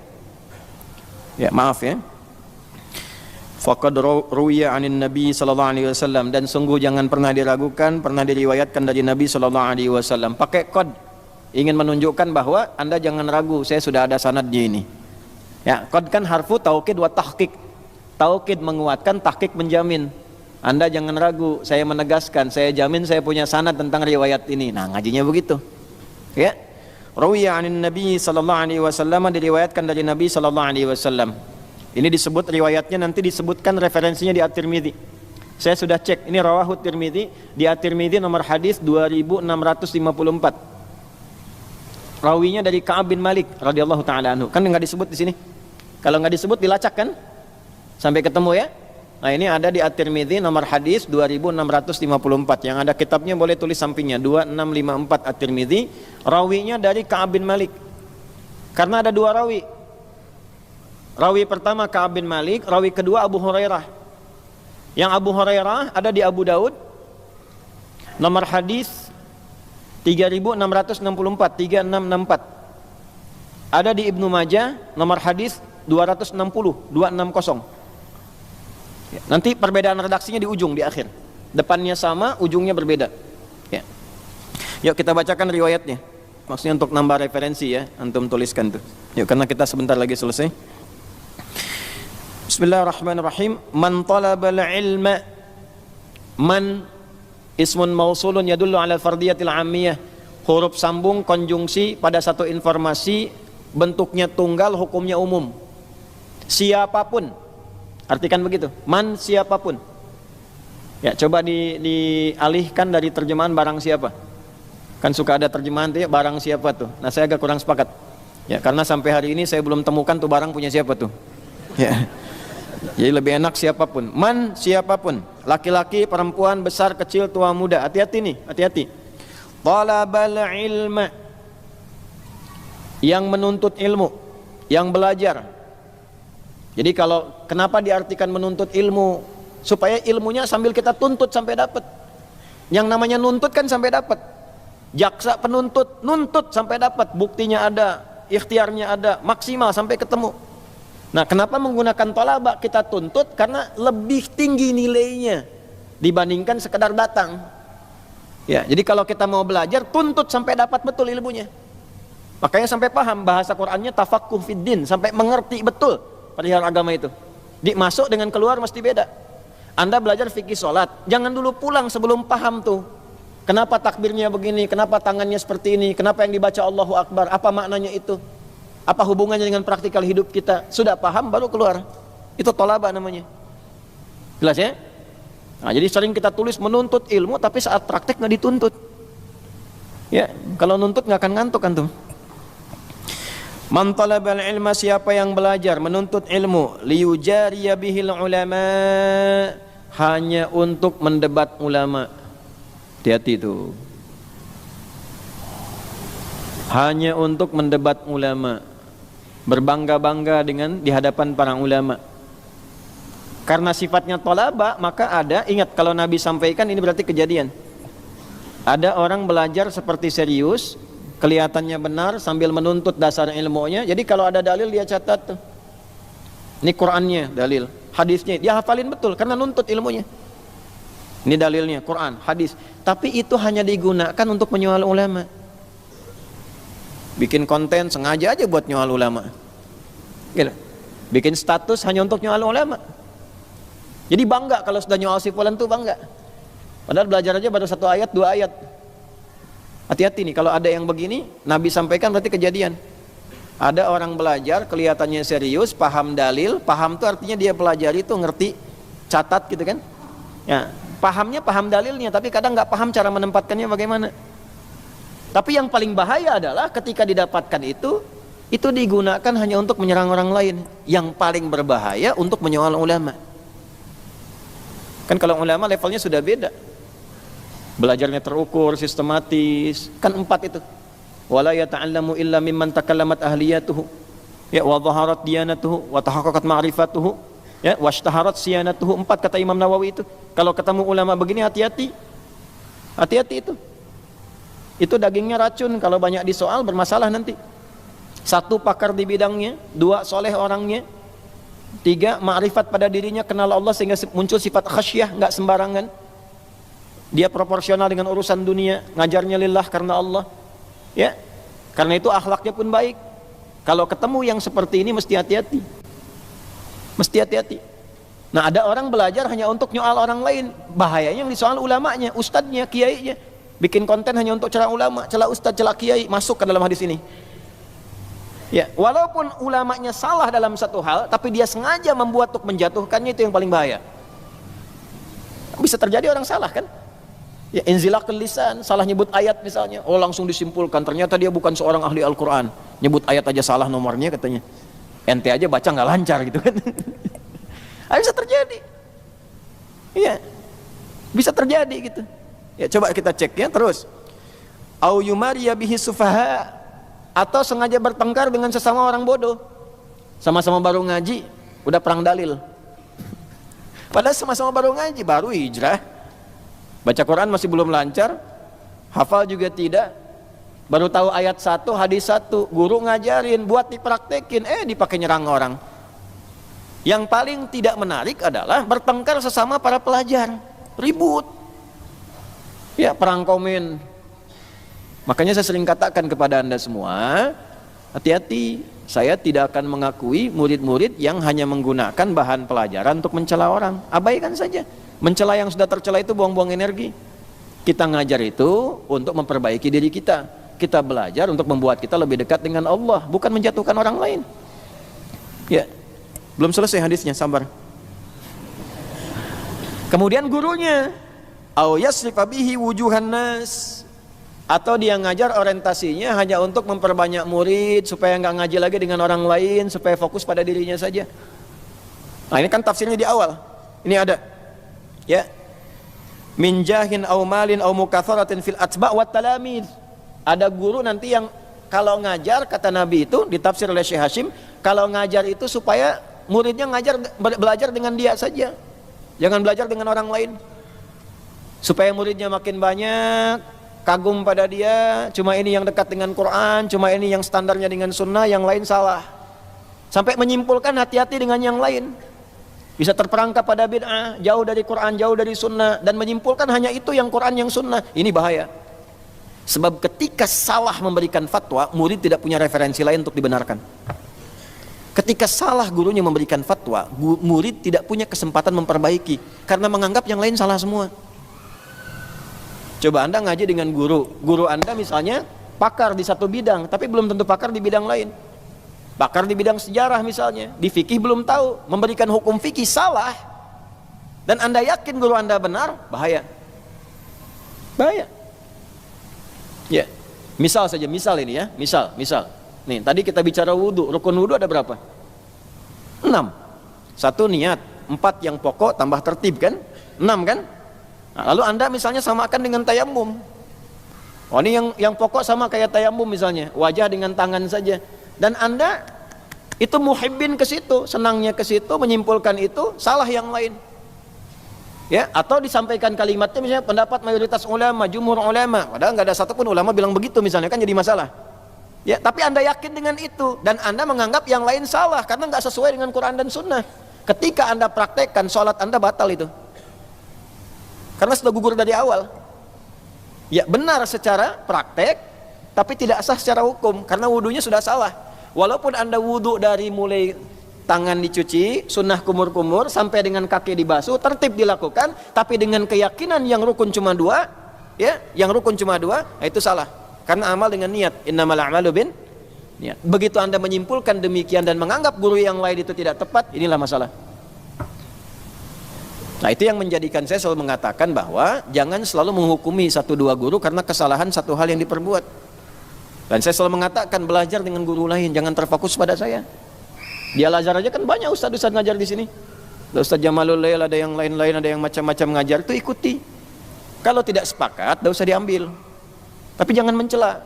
Ya, maaf ya. Faqad ruwiya 'anin Nabi sallallahu alaihi wasallam, dan sungguh jangan pernah diragukan, pernah diriwayatkan dari Nabi sallallahu alaihi wasallam. Pakai qad, ingin menunjukkan bahwa Anda jangan ragu, saya sudah ada sanadnya ini. Ya, qad kan harfu taukid wa tahqiq. Taukid menguatkan, tahqiq menjamin. Anda jangan ragu, saya menegaskan, saya jamin saya punya sanad tentang riwayat ini. Nah, ngajinya begitu. Ya. Rawiya 'anin Nabi sallallahu alaihi wasallam, diriwayatkan dari Nabi sallallahu alaihi wasallam. Ini disebut riwayatnya, nanti disebutkan referensinya di At-Tirmidzi. Saya sudah cek, ini rawahu Tirmidzi, di At-Tirmidzi nomor hadis 2654. Rawinya dari Ka'ab bin Malik radhiyallahu taala anhu. Kan enggak disebut di sini. Kalau enggak disebut dilacak kan? Sampai ketemu ya. Nah, ini ada di At-Tirmidzi nomor hadis 2654. Yang ada kitabnya boleh tulis sampingnya 2654 At-Tirmidzi. Rawinya dari Ka'ab bin Malik. Karena ada 2 rawi. Rawi pertama Ka'ab bin Malik, rawi kedua Abu Hurairah. Yang Abu Hurairah ada di Abu Daud nomor hadis 3664, 3664. Ada di Ibnu Majah nomor hadis 260, 260. Ya, nanti perbedaan redaksinya di ujung, di akhir. Depannya sama, ujungnya berbeda. Ya. Yuk kita bacakan riwayatnya. Maksudnya untuk nambah referensi ya, antum tuliskan tuh. Yuk, karena kita sebentar lagi selesai. Bismillahirrahmanirrahim. Man talabal ilma, man ismun mausulun yadullu ala fardiyatil ammiyah. Huruf sambung konjungsi pada satu informasi, bentuknya tunggal, hukumnya umum. Siapapun, artikan begitu. Man siapapun. Ya, coba dialihkan dari terjemahan barang siapa. Kan suka ada terjemahan tuh ya, barang siapa tuh. Nah, saya agak kurang sepakat. Ya, karena sampai hari ini saya belum temukan tuh barang punya siapa tuh. Ya. Jadi lebih enak siapapun. Man siapapun, laki-laki, perempuan, besar, kecil, tua, muda. Hati-hati nih, hati-hati. Talabal ilma, yang menuntut ilmu, yang belajar. Jadi kalau kenapa diartikan menuntut ilmu? Supaya ilmunya sambil kita tuntut sampai dapat. Yang namanya nuntut kan sampai dapat. Jaksa penuntut nuntut sampai dapat, buktinya ada, ikhtiarnya ada, maksimal sampai ketemu. Nah, kenapa menggunakan tolaba kita tuntut? Karena lebih tinggi nilainya dibandingkan sekedar datang. Ya, jadi kalau kita mau belajar tuntut sampai dapat betul ilmunya. Makanya sampai paham bahasa Qur'annya tafaqquh fiddin, sampai mengerti betul perihal agama itu. Masuk dengan keluar mesti beda. Anda belajar fikih sholat, jangan dulu pulang sebelum paham tuh. Kenapa takbirnya begini, kenapa tangannya seperti ini, kenapa yang dibaca Allahu Akbar, apa maknanya itu, apa hubungannya dengan praktikal hidup kita. Sudah paham baru keluar. Itu tolaba namanya. Jelas ya? Nah, jadi sering kita tulis menuntut ilmu, tapi saat praktek nggak dituntut. Ya, kalau nuntut nggak akan ngantuk antum. Man talabal ilma, siapa yang belajar menuntut ilmu, liyujariya bihil ulama, hanya untuk mendebat ulama. Hati-hati itu. Hanya untuk mendebat ulama, berbangga-bangga dengan di hadapan para ulama. Karena sifatnya tolaba, maka ada, ingat kalau Nabi sampaikan ini berarti kejadian. Ada orang belajar seperti serius, kelihatannya benar sambil menuntut dasar ilmunya. Jadi kalau ada dalil dia catat tuh. Ini Qur'annya dalil, hadisnya dia hafalin betul karena nuntut ilmunya. Ini dalilnya Quran, hadis. Tapi itu hanya digunakan untuk menyoal ulama. Bikin konten sengaja aja buat nyoal ulama. Gitu. Bikin status hanya untuk nyoal ulama. Jadi bangga kalau sudah nyoal si fulan tuh bangga. Padahal belajar aja baru 1 ayat 2 ayat. Hati-hati nih kalau ada yang begini, Nabi sampaikan berarti kejadian. Ada orang belajar kelihatannya serius, paham dalil, paham tuh artinya dia pelajari tuh ngerti, catat gitu kan. Ya, pahamnya paham dalilnya, tapi kadang nggak paham cara menempatkannya bagaimana. Tapi yang paling bahaya adalah ketika didapatkan itu digunakan hanya untuk menyerang orang lain. Yang paling berbahaya untuk menyoal ulama. Kan kalau ulama levelnya sudah beda. Belajarnya terukur, sistematis. Kan 4 itu. Wala yata'allamu illa mimman takallamat ahliyatuhu. Ya, wa dhaharat diyanatuhu wa tahaqqaqat ma'rifatuhu. Ya, washtaharat siyanatuhu. 4 kata Imam Nawawi itu. Kalau ketemu ulama begini hati-hati. Hati-hati itu. Itu dagingnya racun, kalau banyak disoal bermasalah nanti. 1 pakar di bidangnya, 2 soleh orangnya, 3 ma'rifat pada dirinya, kenal Allah sehingga muncul sifat khasyah, nggak sembarangan. Dia proporsional dengan urusan dunia, ngajarnya lillah karena Allah. Ya, karena itu akhlaknya pun baik. Kalau ketemu yang seperti ini mesti hati-hati. Mesti hati-hati. Nah, ada orang belajar hanya untuk nyoal orang lain. Bahayanya yang disoal ulamanya, ustadznya, kiainya. Bikin konten hanya untuk celah ulama, celah ustadz, celah kiai, masuk ke dalam hadis ini. Ya, walaupun ulamanya salah dalam satu hal, tapi dia sengaja membuat untuk menjatuhkannya, itu yang paling bahaya. Bisa terjadi orang salah kan? Ya, inzilaqul lisan, salah nyebut ayat misalnya, oh langsung disimpulkan ternyata dia bukan seorang ahli Al-Quran, nyebut ayat aja salah nomornya katanya. Ente aja baca nggak lancar gitu kan? Bisa terjadi. Iya, bisa terjadi gitu. Ya, coba kita cek ya terus. Au yumariya bihi sufaha, atau sengaja bertengkar dengan sesama orang bodoh. Sama-sama baru ngaji, udah perang dalil. Padahal sama-sama baru ngaji, baru hijrah. Baca Quran masih belum lancar, hafal juga tidak. Baru tahu ayat 1, hadis 1, guru ngajarin buat dipraktekin, dipakai nyerang orang. Yang paling tidak menarik adalah bertengkar sesama para pelajar, ribut. Ya, perang komen. Makanya saya sering katakan kepada Anda semua, hati-hati, saya tidak akan mengakui murid-murid yang hanya menggunakan bahan pelajaran untuk mencela orang. Abaikan saja. Mencela yang sudah tercela itu buang-buang energi. Kita ngajar itu untuk memperbaiki diri kita. Kita belajar untuk membuat kita lebih dekat dengan Allah, bukan menjatuhkan orang lain. Ya, belum selesai hadisnya, sabar. Kemudian gurunya, au yasrifa bihi wujuhan nas, atau dia ngajar orientasinya hanya untuk memperbanyak murid supaya nggak ngaji lagi dengan orang lain, supaya fokus pada dirinya saja. Nah, ini kan tafsirnya di awal. Ini ada, ya, min jahin au malin au mukatharatin fil atba' wat talamid. Ada guru nanti yang kalau ngajar, kata Nabi itu ditafsir oleh Syekh Hashim, kalau ngajar itu supaya muridnya belajar dengan dia saja. Jangan belajar dengan orang lain. Supaya muridnya makin banyak, kagum pada dia, cuma ini yang dekat dengan Quran, cuma ini yang standarnya dengan sunnah, yang lain salah. Sampai menyimpulkan hati-hati dengan yang lain. Bisa terperangkap pada bid'ah, jauh dari Quran, jauh dari sunnah, dan menyimpulkan hanya itu yang Quran, yang sunnah. Ini bahaya. Sebab ketika salah memberikan fatwa, murid tidak punya referensi lain untuk dibenarkan. Ketika salah gurunya memberikan fatwa, murid tidak punya kesempatan memperbaiki karena menganggap yang lain salah semua. Coba Anda ngaji dengan guru Anda misalnya pakar di satu bidang, tapi belum tentu pakar di bidang lain. Pakar di bidang sejarah misalnya, di fikih belum tahu, memberikan hukum fikih salah, dan Anda yakin guru Anda benar, bahaya. Bahaya. Ya, misal ini ya, misal. Nih, tadi kita bicara wudu, rukun wudu ada berapa? 6. 1 niat, 4 yang pokok tambah tertib kan? 6 kan? Nah, lalu Anda misalnya samakan dengan tayamum. Oh, ini yang pokok sama kayak tayamum misalnya, wajah dengan tangan saja. Dan Anda itu muhibbin ke situ, senangnya ke situ, menyimpulkan itu, salah yang lain. Ya, atau disampaikan kalimatnya misalnya pendapat mayoritas ulama, jumhur ulama, padahal nggak ada satupun ulama bilang begitu misalnya, kan jadi masalah. Ya, tapi Anda yakin dengan itu dan Anda menganggap yang lain salah karena nggak sesuai dengan Quran dan Sunnah. Ketika Anda praktekkan, sholat Anda batal itu, karena sudah gugur dari awal. Ya, benar secara praktek, tapi tidak sah secara hukum karena wudunya sudah salah. Walaupun Anda wudu dari mulai tangan dicuci, sunnah kumur-kumur sampai dengan kaki dibasuh, tertib dilakukan, tapi dengan keyakinan yang rukun cuma 2, ya, yang rukun cuma 2, itu salah. Karena amal dengan niat, innamal a'malu bin niat. Begitu Anda menyimpulkan demikian dan menganggap guru yang lain itu tidak tepat, inilah masalah. Nah, itu yang menjadikan saya selalu mengatakan bahwa jangan selalu menghukumi 1-2 guru karena kesalahan satu hal yang diperbuat. Dan saya selalu mengatakan belajar dengan guru lain, jangan terfokus pada saya. Di Al-Azhar aja kan banyak ustaz-ustaz ngajar di sini. Ada Ustaz Jamalul Lail, ada yang lain-lain, ada yang macam-macam ngajar, itu ikuti. Kalau tidak sepakat, tidak usah diambil. Tapi jangan mencela.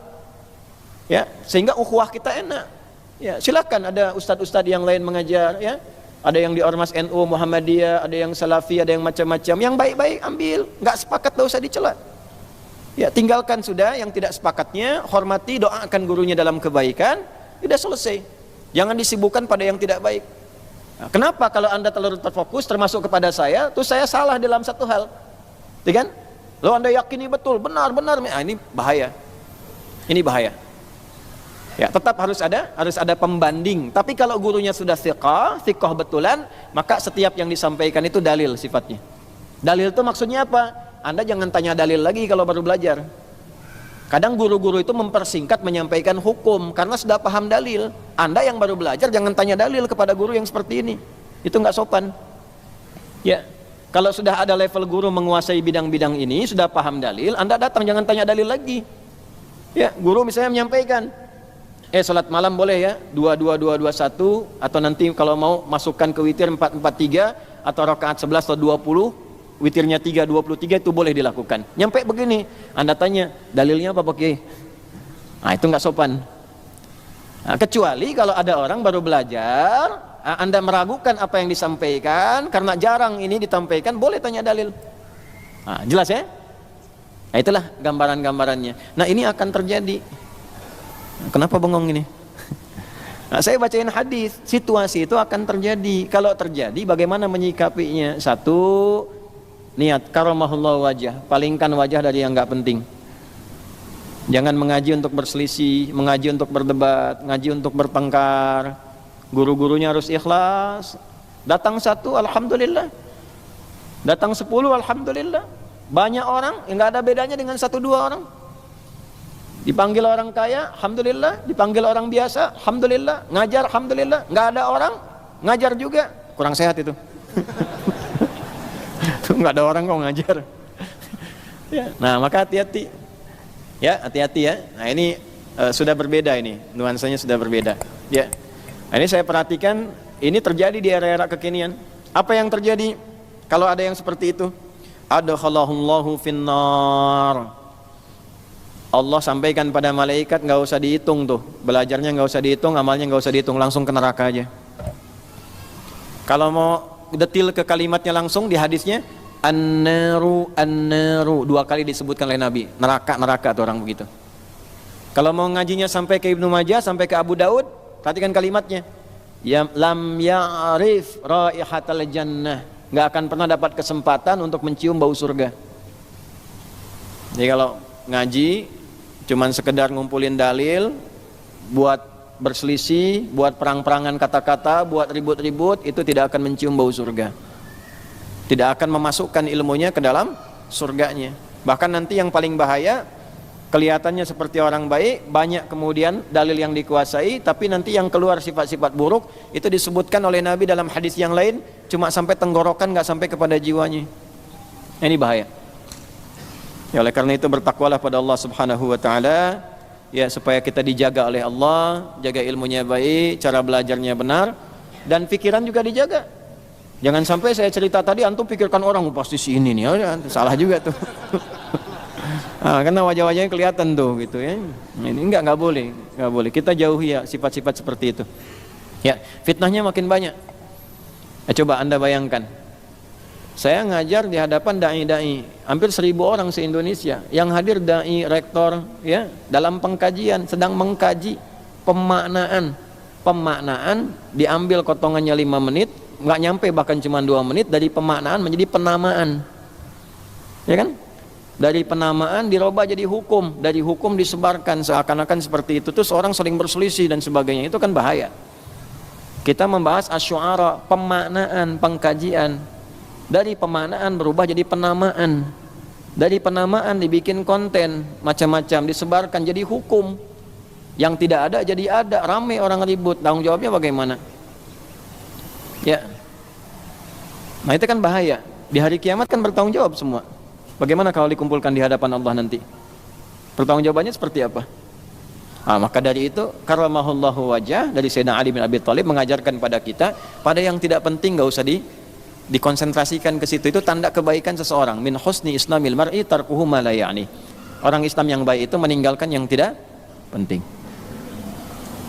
Ya, sehingga ukhuwah kita enak. Ya, silakan ada ustaz-ustaz yang lain mengajar, ya. Ada yang di Ormas NU Muhammadiyah, ada yang Salafi, ada yang macam-macam. Yang baik-baik ambil, enggak sepakat tidak usah dicela. Ya, tinggalkan sudah yang tidak sepakatnya, hormati, doakan gurunya dalam kebaikan, sudah selesai. Jangan disibukkan pada yang tidak baik. Nah, kenapa kalau Anda terlalu terfokus termasuk kepada saya, terus saya salah dalam satu hal, kan? Lalu Anda yakini betul, benar, ini bahaya. Ini bahaya. Ya, tetap harus ada pembanding. Tapi kalau gurunya sudah thiqah betulan, maka setiap yang disampaikan itu dalil sifatnya. Dalil itu maksudnya apa? Anda jangan tanya dalil lagi kalau baru belajar. Kadang guru-guru itu mempersingkat menyampaikan hukum karena sudah paham dalil. Anda yang baru belajar jangan tanya dalil kepada guru yang seperti ini. Itu nggak sopan. Ya, kalau sudah ada level guru menguasai bidang-bidang ini, sudah paham dalil, Anda datang jangan tanya dalil lagi. Ya, guru misalnya menyampaikan, salat malam boleh ya, 2-2-2-2-1, atau nanti kalau mau masukkan ke witir 4-4-3 atau rakaat 11 atau 20. Witirnya 3-23 itu boleh dilakukan. Nyampe begini, Anda tanya, dalilnya apa Pak Kiai? Nah, itu nggak sopan. Nah, kecuali kalau ada orang baru belajar, Anda meragukan apa yang disampaikan, karena jarang ini disampaikan, boleh tanya dalil. Nah, jelas ya? Nah, itulah gambaran-gambarannya. Nah, ini akan terjadi. Kenapa bengong ini? Nah, saya bacain hadis, situasi itu akan terjadi. Kalau terjadi, bagaimana menyikapinya? 1, niat karamahullah wajah, palingkan wajah dari yang nggak penting. Jangan mengaji untuk berselisih, mengaji untuk berdebat, ngaji untuk bertengkar. Guru-gurunya harus ikhlas. Datang 1, alhamdulillah. Datang 10, alhamdulillah. Banyak orang, nggak ada bedanya dengan 1-2 orang. Dipanggil orang kaya, alhamdulillah. Dipanggil orang biasa, alhamdulillah. Ngajar, alhamdulillah. Nggak ada orang, ngajar juga. Kurang sehat itu. Nggak ada orang kok ngajar. Ya, nah, maka hati-hati. Ya, hati-hati ya. Nah, ini sudah berbeda ini, nuansanya sudah berbeda. Ya. Nah, ini saya perhatikan, ini terjadi di era-era kekinian. Apa yang terjadi kalau ada yang seperti itu? Adkhalahullahu finnar. Allah sampaikan pada malaikat, nggak usah dihitung tuh, belajarnya nggak usah dihitung, amalnya nggak usah dihitung, langsung ke neraka aja. Kalau mau detil ke kalimatnya langsung di hadisnya, an-naru, an-naru, 2 kali disebutkan oleh Nabi. Neraka, neraka tuh orang begitu. Kalau mau ngajinya sampai ke Ibnu Majah, sampai ke Abu Daud, perhatikan kalimatnya. Ya lam ya'rif raihatal jannah. Nggak akan pernah dapat kesempatan untuk mencium bau surga. Jadi kalau ngaji cuman sekedar ngumpulin dalil buat berselisih, buat perang-perangan kata-kata, buat ribut-ribut, itu tidak akan mencium bau surga. Tidak akan memasukkan ilmunya ke dalam surganya. Bahkan nanti yang paling bahaya, kelihatannya seperti orang baik, banyak kemudian dalil yang dikuasai, tapi nanti yang keluar sifat-sifat buruk, itu disebutkan oleh Nabi dalam hadis yang lain, cuma sampai tenggorokan, nggak sampai kepada jiwanya. Ini bahaya. Ya, oleh karena itu bertakwalah pada Allah Subhanahu wa taala, ya, supaya kita dijaga oleh Allah, jaga ilmunya baik, cara belajarnya benar, dan pikiran juga dijaga. Jangan sampai saya cerita tadi antum pikirkan orang pasti si ini nih, ya, salah juga tuh. Karena wajah-wajahnya kelihatan tuh gitu ya. Ini enggak boleh, enggak boleh. Kita jauhi ya sifat-sifat seperti itu. Ya, fitnahnya makin banyak. Coba Anda bayangkan. Saya ngajar di hadapan dai-dai, hampir 1000 orang se-Indonesia. Yang hadir dai, rektor, ya, dalam pengkajian, sedang mengkaji pemaknaan. Pemaknaan diambil kotongannya 5 menit, nggak nyampe bahkan cuma 2 menit, dari pemaknaan menjadi penamaan. Ya kan? Dari penamaan dirubah jadi hukum, dari hukum disebarkan seakan-akan seperti itu, terus orang saling berselisih dan sebagainya. Itu kan bahaya. Kita membahas asy'ara, pemaknaan, pengkajian. Dari pemaknaan berubah jadi penamaan. Dari penamaan dibikin konten macam-macam, disebarkan jadi hukum. Yang tidak ada jadi ada, ramai orang ribut. Tanggung jawabnya bagaimana? Ya. Nah, itu kan bahaya. Di hari kiamat kan bertanggung jawab semua. Bagaimana kalau dikumpulkan di hadapan Allah nanti? Pertanggungjawabannya seperti apa? Maka dari itu karramahullahu wajah dari Sayyidina Ali bin Abi Thalib mengajarkan pada kita, pada yang tidak penting gak usah dikonsentrasikan ke situ. Itu tanda kebaikan seseorang. Min husni islamil mar'i tarkuhu ma la ya'ni. Orang Islam yang baik itu meninggalkan yang tidak penting.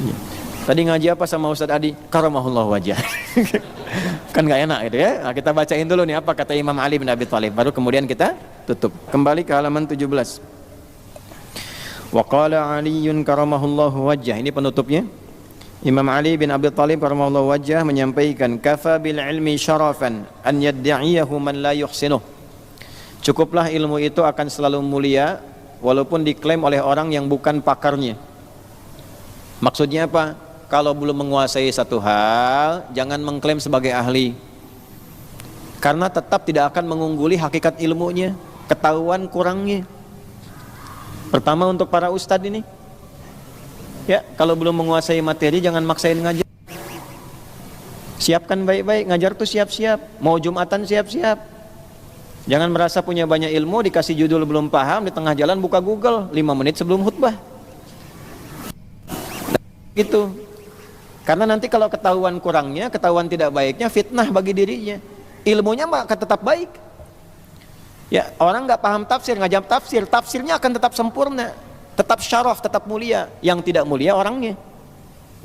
Ya. Tadi ngaji apa sama Ustaz Adi? Karramahullahu wajah. Kan gak enak gitu ya. Nah, kita bacain dulu nih apa kata Imam Ali bin Abi Thalib, baru kemudian kita tutup. Kembali ke halaman 17. Wa qala Aliyyun karamahullahu wajah. Ini penutupnya. Imam Ali bin Abi Thalib karamahullahu wajah menyampaikan, kafa bil ilmi syarafan an yad'iyahu man la yuhsinuh. Cukuplah ilmu itu akan selalu mulia walaupun diklaim oleh orang yang bukan pakarnya. Maksudnya apa? Kalau belum menguasai satu hal, jangan mengklaim sebagai ahli. Karena tetap tidak akan mengungguli hakikat ilmunya, ketahuan kurangnya. Pertama untuk para ustadz ini, ya, kalau belum menguasai materi jangan maksain ngajar. Siapkan baik-baik, ngajar tuh siap-siap. Mau Jumatan siap-siap. Jangan merasa punya banyak ilmu, dikasih judul belum paham, di tengah jalan buka Google 5 menit sebelum khutbah. Gitu. Karena nanti kalau ketahuan kurangnya, ketahuan tidak baiknya, fitnah bagi dirinya. Ilmunya akan tetap baik. Ya, orang nggak paham tafsir, ngajak tafsir, tafsirnya akan tetap sempurna, tetap syaraf, tetap mulia. Yang tidak mulia orangnya.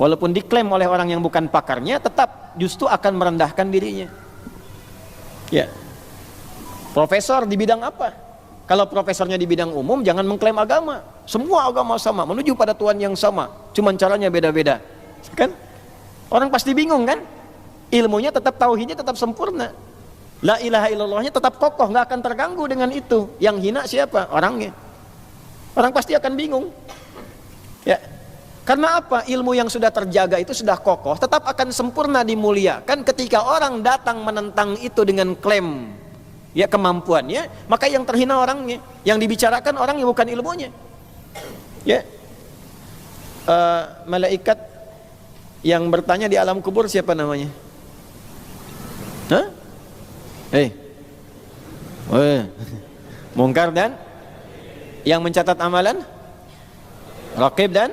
Walaupun diklaim oleh orang yang bukan pakarnya, tetap justru akan merendahkan dirinya. Ya. Profesor di bidang apa? Kalau profesornya di bidang umum, jangan mengklaim agama. Semua agama sama, menuju pada Tuhan yang sama. Cuman caranya beda-beda. Kan? Orang pasti bingung kan? Ilmunya tetap, tauhidnya tetap sempurna. La ilaha illallahnya tetap kokoh, nggak akan terganggu dengan itu. Yang hina siapa? Orangnya. Orang pasti akan bingung. Ya. Karena apa? Ilmu yang sudah terjaga itu sudah kokoh, tetap akan sempurna dimuliakan. Ketika orang datang menentang itu dengan klaim ya kemampuannya, maka yang terhina orangnya, yang dibicarakan orangnya bukan ilmunya. Ya. Malaikat yang bertanya di alam kubur siapa namanya? Hah? Mungkar dan yang mencatat amalan, Raqib dan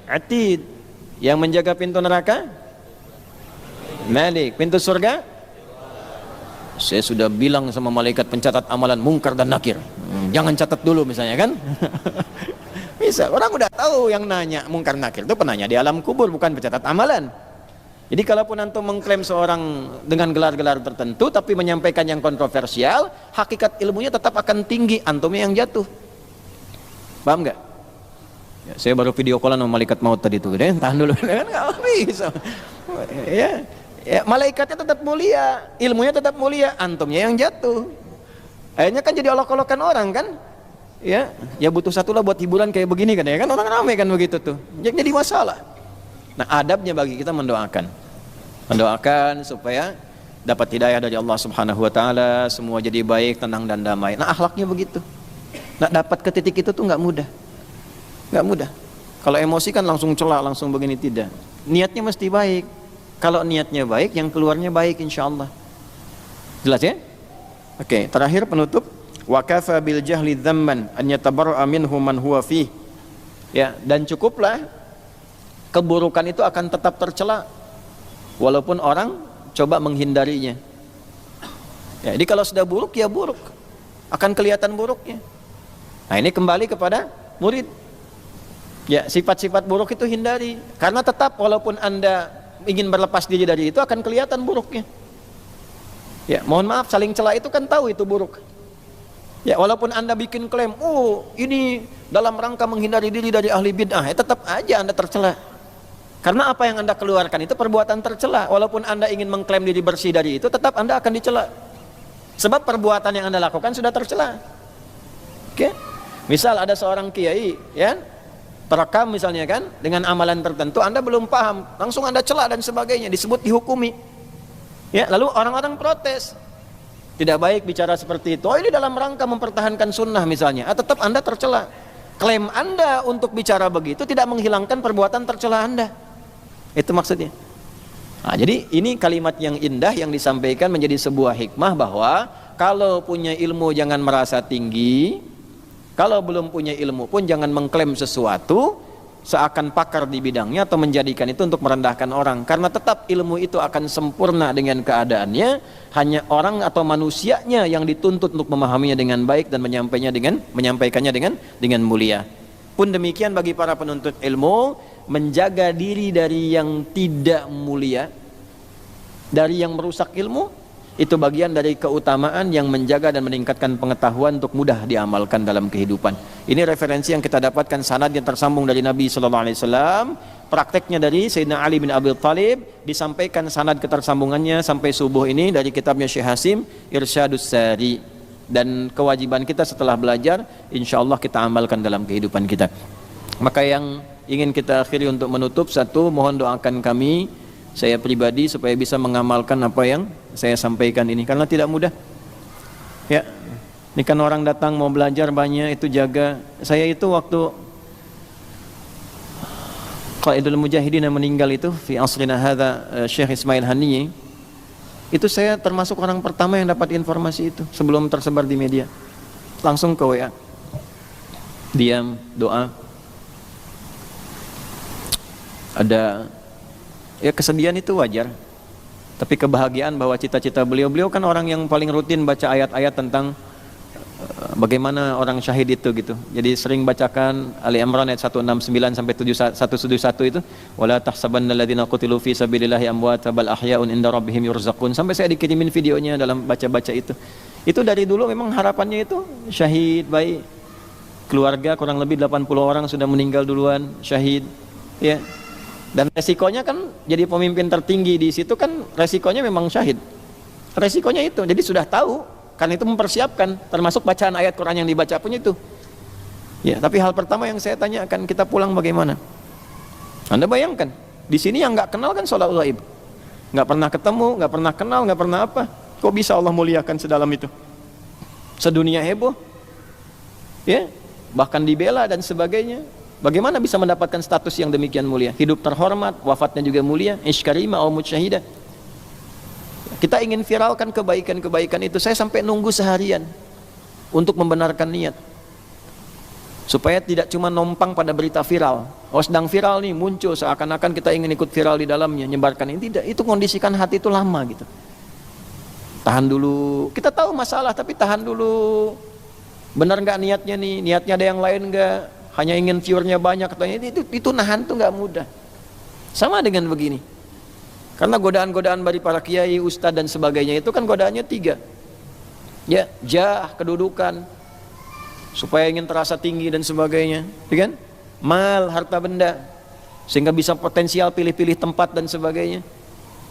Atid. Yang menjaga pintu neraka, Malik. Pintu surga, saya sudah bilang sama malaikat pencatat amalan Mungkar dan Nakir, jangan catat dulu misalnya kan. Bisa, orang udah tahu yang nanya Mungkar Nakir itu penanya di alam kubur, bukan pencatat amalan. Jadi kalaupun antum mengklaim seorang dengan gelar-gelar tertentu tapi menyampaikan yang kontroversial, hakikat ilmunya tetap akan tinggi, antumnya yang jatuh. Paham nggak? Ya, saya baru video callan sama malaikat maut tadi tuh, tahan dulu, kan nggak bisa. Ya, malaikatnya tetap mulia, ilmunya tetap mulia, antumnya yang jatuh. Akhirnya kan jadi olok-olokan orang kan? Ya butuh satu lah buat hiburan kayak begini kan ya kan, orang ramai kan begitu tuh. Jadi masalah. Nah, adabnya bagi kita mendoakan supaya dapat hidayah dari Allah Subhanahu wa taala, semua jadi baik, tenang dan damai. Nah, akhlaknya begitu. Nah, dapat ke titik itu tuh nggak mudah. Nggak mudah. Kalau emosi kan langsung celak, langsung begini, tidak. Niatnya mesti baik. Kalau niatnya baik, yang keluarnya baik insyaallah. Jelas ya? Oke, terakhir penutup, wa kafa bil jahli dzamman an yatabarra'a minhu man huwa fih. Ya, dan cukuplah keburukan itu akan tetap tercela walaupun orang coba menghindarinya. Ya, jadi kalau sudah buruk ya buruk, akan kelihatan buruknya. Nah, ini kembali kepada murid. Ya, sifat-sifat buruk itu hindari, karena tetap walaupun Anda ingin berlepas diri dari itu akan kelihatan buruknya. Ya, mohon maaf, saling cela itu kan tahu itu buruk. Ya, walaupun Anda bikin klaim, ini dalam rangka menghindari diri dari ahli bid'ah, ya tetap aja Anda tercela. Karena apa yang Anda keluarkan itu perbuatan tercela. Walaupun Anda ingin mengklaim diri bersih dari itu, tetap Anda akan dicela. Sebab perbuatan yang Anda lakukan sudah tercela. Oke? Misal ada seorang kiai, ya, terekam misalnya kan, dengan amalan tertentu, Anda belum paham, langsung Anda cela dan sebagainya, disebut dihukumi. Ya, lalu orang-orang protes. Tidak baik bicara seperti itu. Ini dalam rangka mempertahankan sunnah misalnya. Tetap Anda tercela. Klaim Anda untuk bicara begitu tidak menghilangkan perbuatan tercela Anda. Itu maksudnya. Nah, jadi ini kalimat yang indah yang disampaikan menjadi sebuah hikmah bahwa kalau punya ilmu jangan merasa tinggi, kalau belum punya ilmu pun jangan mengklaim sesuatu seakan pakar di bidangnya atau menjadikan itu untuk merendahkan orang, karena tetap ilmu itu akan sempurna dengan keadaannya, hanya orang atau manusianya yang dituntut untuk memahaminya dengan baik dan menyampaikannya dengan mulia. Pun demikian bagi para penuntut ilmu, menjaga diri dari yang tidak mulia, dari yang merusak ilmu, itu bagian dari keutamaan yang menjaga dan meningkatkan pengetahuan untuk mudah diamalkan dalam kehidupan. Ini referensi yang kita dapatkan, sanad yang tersambung dari Nabi sallallahu alaihi wasallam, prakteknya dari Sayyidina Ali bin Abi Thalib, disampaikan sanad ketersambungannya sampai subuh ini dari kitabnya Syekh Hasim Irsyadus Sari. Dan kewajiban kita setelah belajar, insyaallah kita amalkan dalam kehidupan kita. Maka yang ingin kita akhiri untuk menutup, satu, mohon doakan kami, saya pribadi, supaya bisa mengamalkan apa yang saya sampaikan ini, karena tidak mudah. Ya, ini kan orang datang mau belajar banyak, itu jaga. Saya itu waktu Qaidul Mujahidin yang meninggal itu fi asrina hadza, Syekh Ismail Haniyi, itu saya termasuk orang pertama yang dapat informasi itu sebelum tersebar di media. Langsung ke WA, diam, doa. Ada ya kesedihan, itu wajar, tapi kebahagiaan bahwa cita-cita beliau kan orang yang paling rutin baca ayat-ayat tentang bagaimana orang syahid itu gitu. Jadi sering bacakan Ali Imran ayat 169 sampai 171 itu, wala tahsabanna alladziina qutilu fi sabilillahi amwata bal ahya'un inda rabbihim yurzaqun, sampai saya dikirimin videonya dalam baca-baca itu. Itu dari dulu memang harapannya itu syahid baik. Keluarga kurang lebih 80 orang sudah meninggal duluan syahid, ya. Dan resikonya kan jadi pemimpin tertinggi di situ kan resikonya memang syahid. Resikonya itu. Jadi sudah tahu, karena itu mempersiapkan, termasuk bacaan ayat Quran yang dibaca pun itu. Ya, tapi hal pertama yang saya tanya akan kita pulang bagaimana? Anda bayangkan, di sini yang nggak kenal kan sholat gaib, nggak pernah ketemu, nggak pernah kenal, nggak pernah apa. Kok bisa Allah muliakan sedalam itu? Sedunia heboh, ya, bahkan dibela dan sebagainya. Bagaimana bisa mendapatkan status yang demikian mulia? Hidup terhormat, wafatnya juga mulia, iskarima au mutsyahidah. Kita ingin viralkan kebaikan-kebaikan itu. Saya sampai nunggu seharian untuk membenarkan niat, supaya tidak cuma numpang pada berita viral. Oh, sedang viral nih, muncul seakan-akan kita ingin ikut viral di dalamnya, nyebarkan ini. Tidak, itu kondisikan hati itu lama gitu. Tahan dulu. Kita tahu masalah, tapi tahan dulu. Benar nggak niatnya nih? Niatnya ada yang lain nggak? Hanya ingin viewernya banyak, katanya itu nahan tuh nggak mudah. Sama dengan begini. Karena godaan-godaan dari para kiai, ustadz dan sebagainya itu kan godaannya 3. Ya, jah, kedudukan, supaya ingin terasa tinggi dan sebagainya, ya kan? Mal, harta benda, sehingga bisa potensial pilih-pilih tempat dan sebagainya.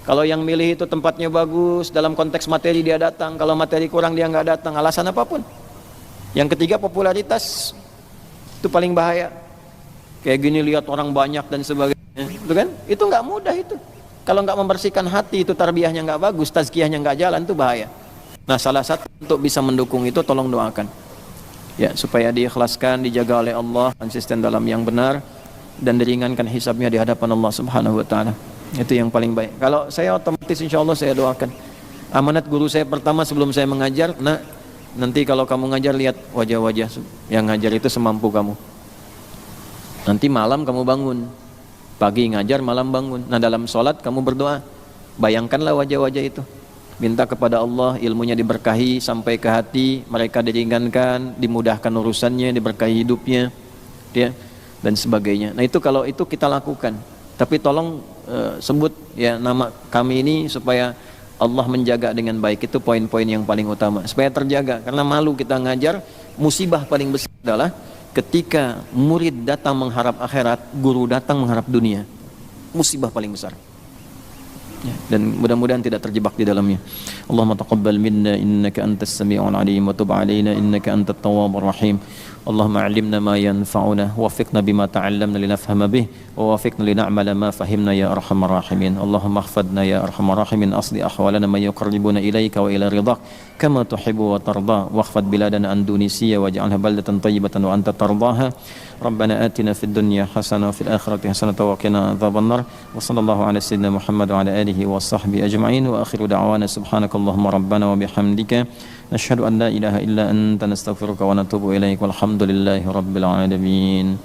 Kalau yang milih itu tempatnya bagus, dalam konteks materi dia datang, kalau materi kurang dia nggak datang, alasan apapun. Yang ketiga, popularitas, itu paling bahaya. Kayak gini lihat orang banyak dan sebagainya, itu kan? Itu nggak mudah itu. Kalau nggak membersihkan hati, itu tarbiyahnya nggak bagus, tazkiyahnya nggak jalan, itu bahaya. Nah, salah satu untuk bisa mendukung itu, tolong doakan, ya, supaya diikhlaskan, dijaga oleh Allah, konsisten dalam yang benar, dan diringankan hisabnya di hadapan Allah Subhanahu Wa Taala. Itu yang paling baik. Kalau saya otomatis, insya Allah saya doakan. Amanat guru saya pertama sebelum saya mengajar, nah, nanti kalau kamu ngajar lihat wajah-wajah yang ngajar itu semampu kamu. Nanti malam kamu bangun. Pagi ngajar, malam bangun. Nah, dalam sholat kamu berdoa. Bayangkanlah wajah-wajah itu. Minta kepada Allah ilmunya diberkahi sampai ke hati, mereka diringankan, dimudahkan urusannya, diberkahi hidupnya, ya, dan sebagainya. Nah, itu kalau itu kita lakukan. Tapi tolong sebut ya nama kami ini supaya Allah menjaga dengan baik. Itu poin-poin yang paling utama. Supaya terjaga. Karena malu kita ngajar, musibah paling besar adalah ketika murid datang mengharap akhirat, guru datang mengharap dunia. Musibah paling besar. Ya, dan mudah-mudahan tidak terjebak di dalamnya. Allahumma taqabbal minna innaka antas sami'ul alim wa tub 'alaina innaka antat tawwabur rahim. Allahumma 'allimna ma yanfa'una waffiqna bima ta'allamna linafhama bih wa waffiqna lina'mala ma fahimna ya arhamar rahimin. Allahumma ihfadna ya arhamar rahimin asli ahwalana man yuqarribuna ilaika wa ila ridhak kama tuhibbu wa tarda wakhfad biladana an Indonesia waj'alha baldatan thayyibatan wa anta tardaha. Rabbana atina fid dunya hasanah wa fil akhirati hasanah wa qina adzabannar. Wa sallallahu ala sayyidina Muhammad wa ala alihi wa sahbihi ajma'in wa akhiru da'wana subhanakallahumma rabbana wa bihamdika nashhadu an la ilaha illa anta nastaghfiruka wa natubu ilaik walhamdulillahi rabbil alamin.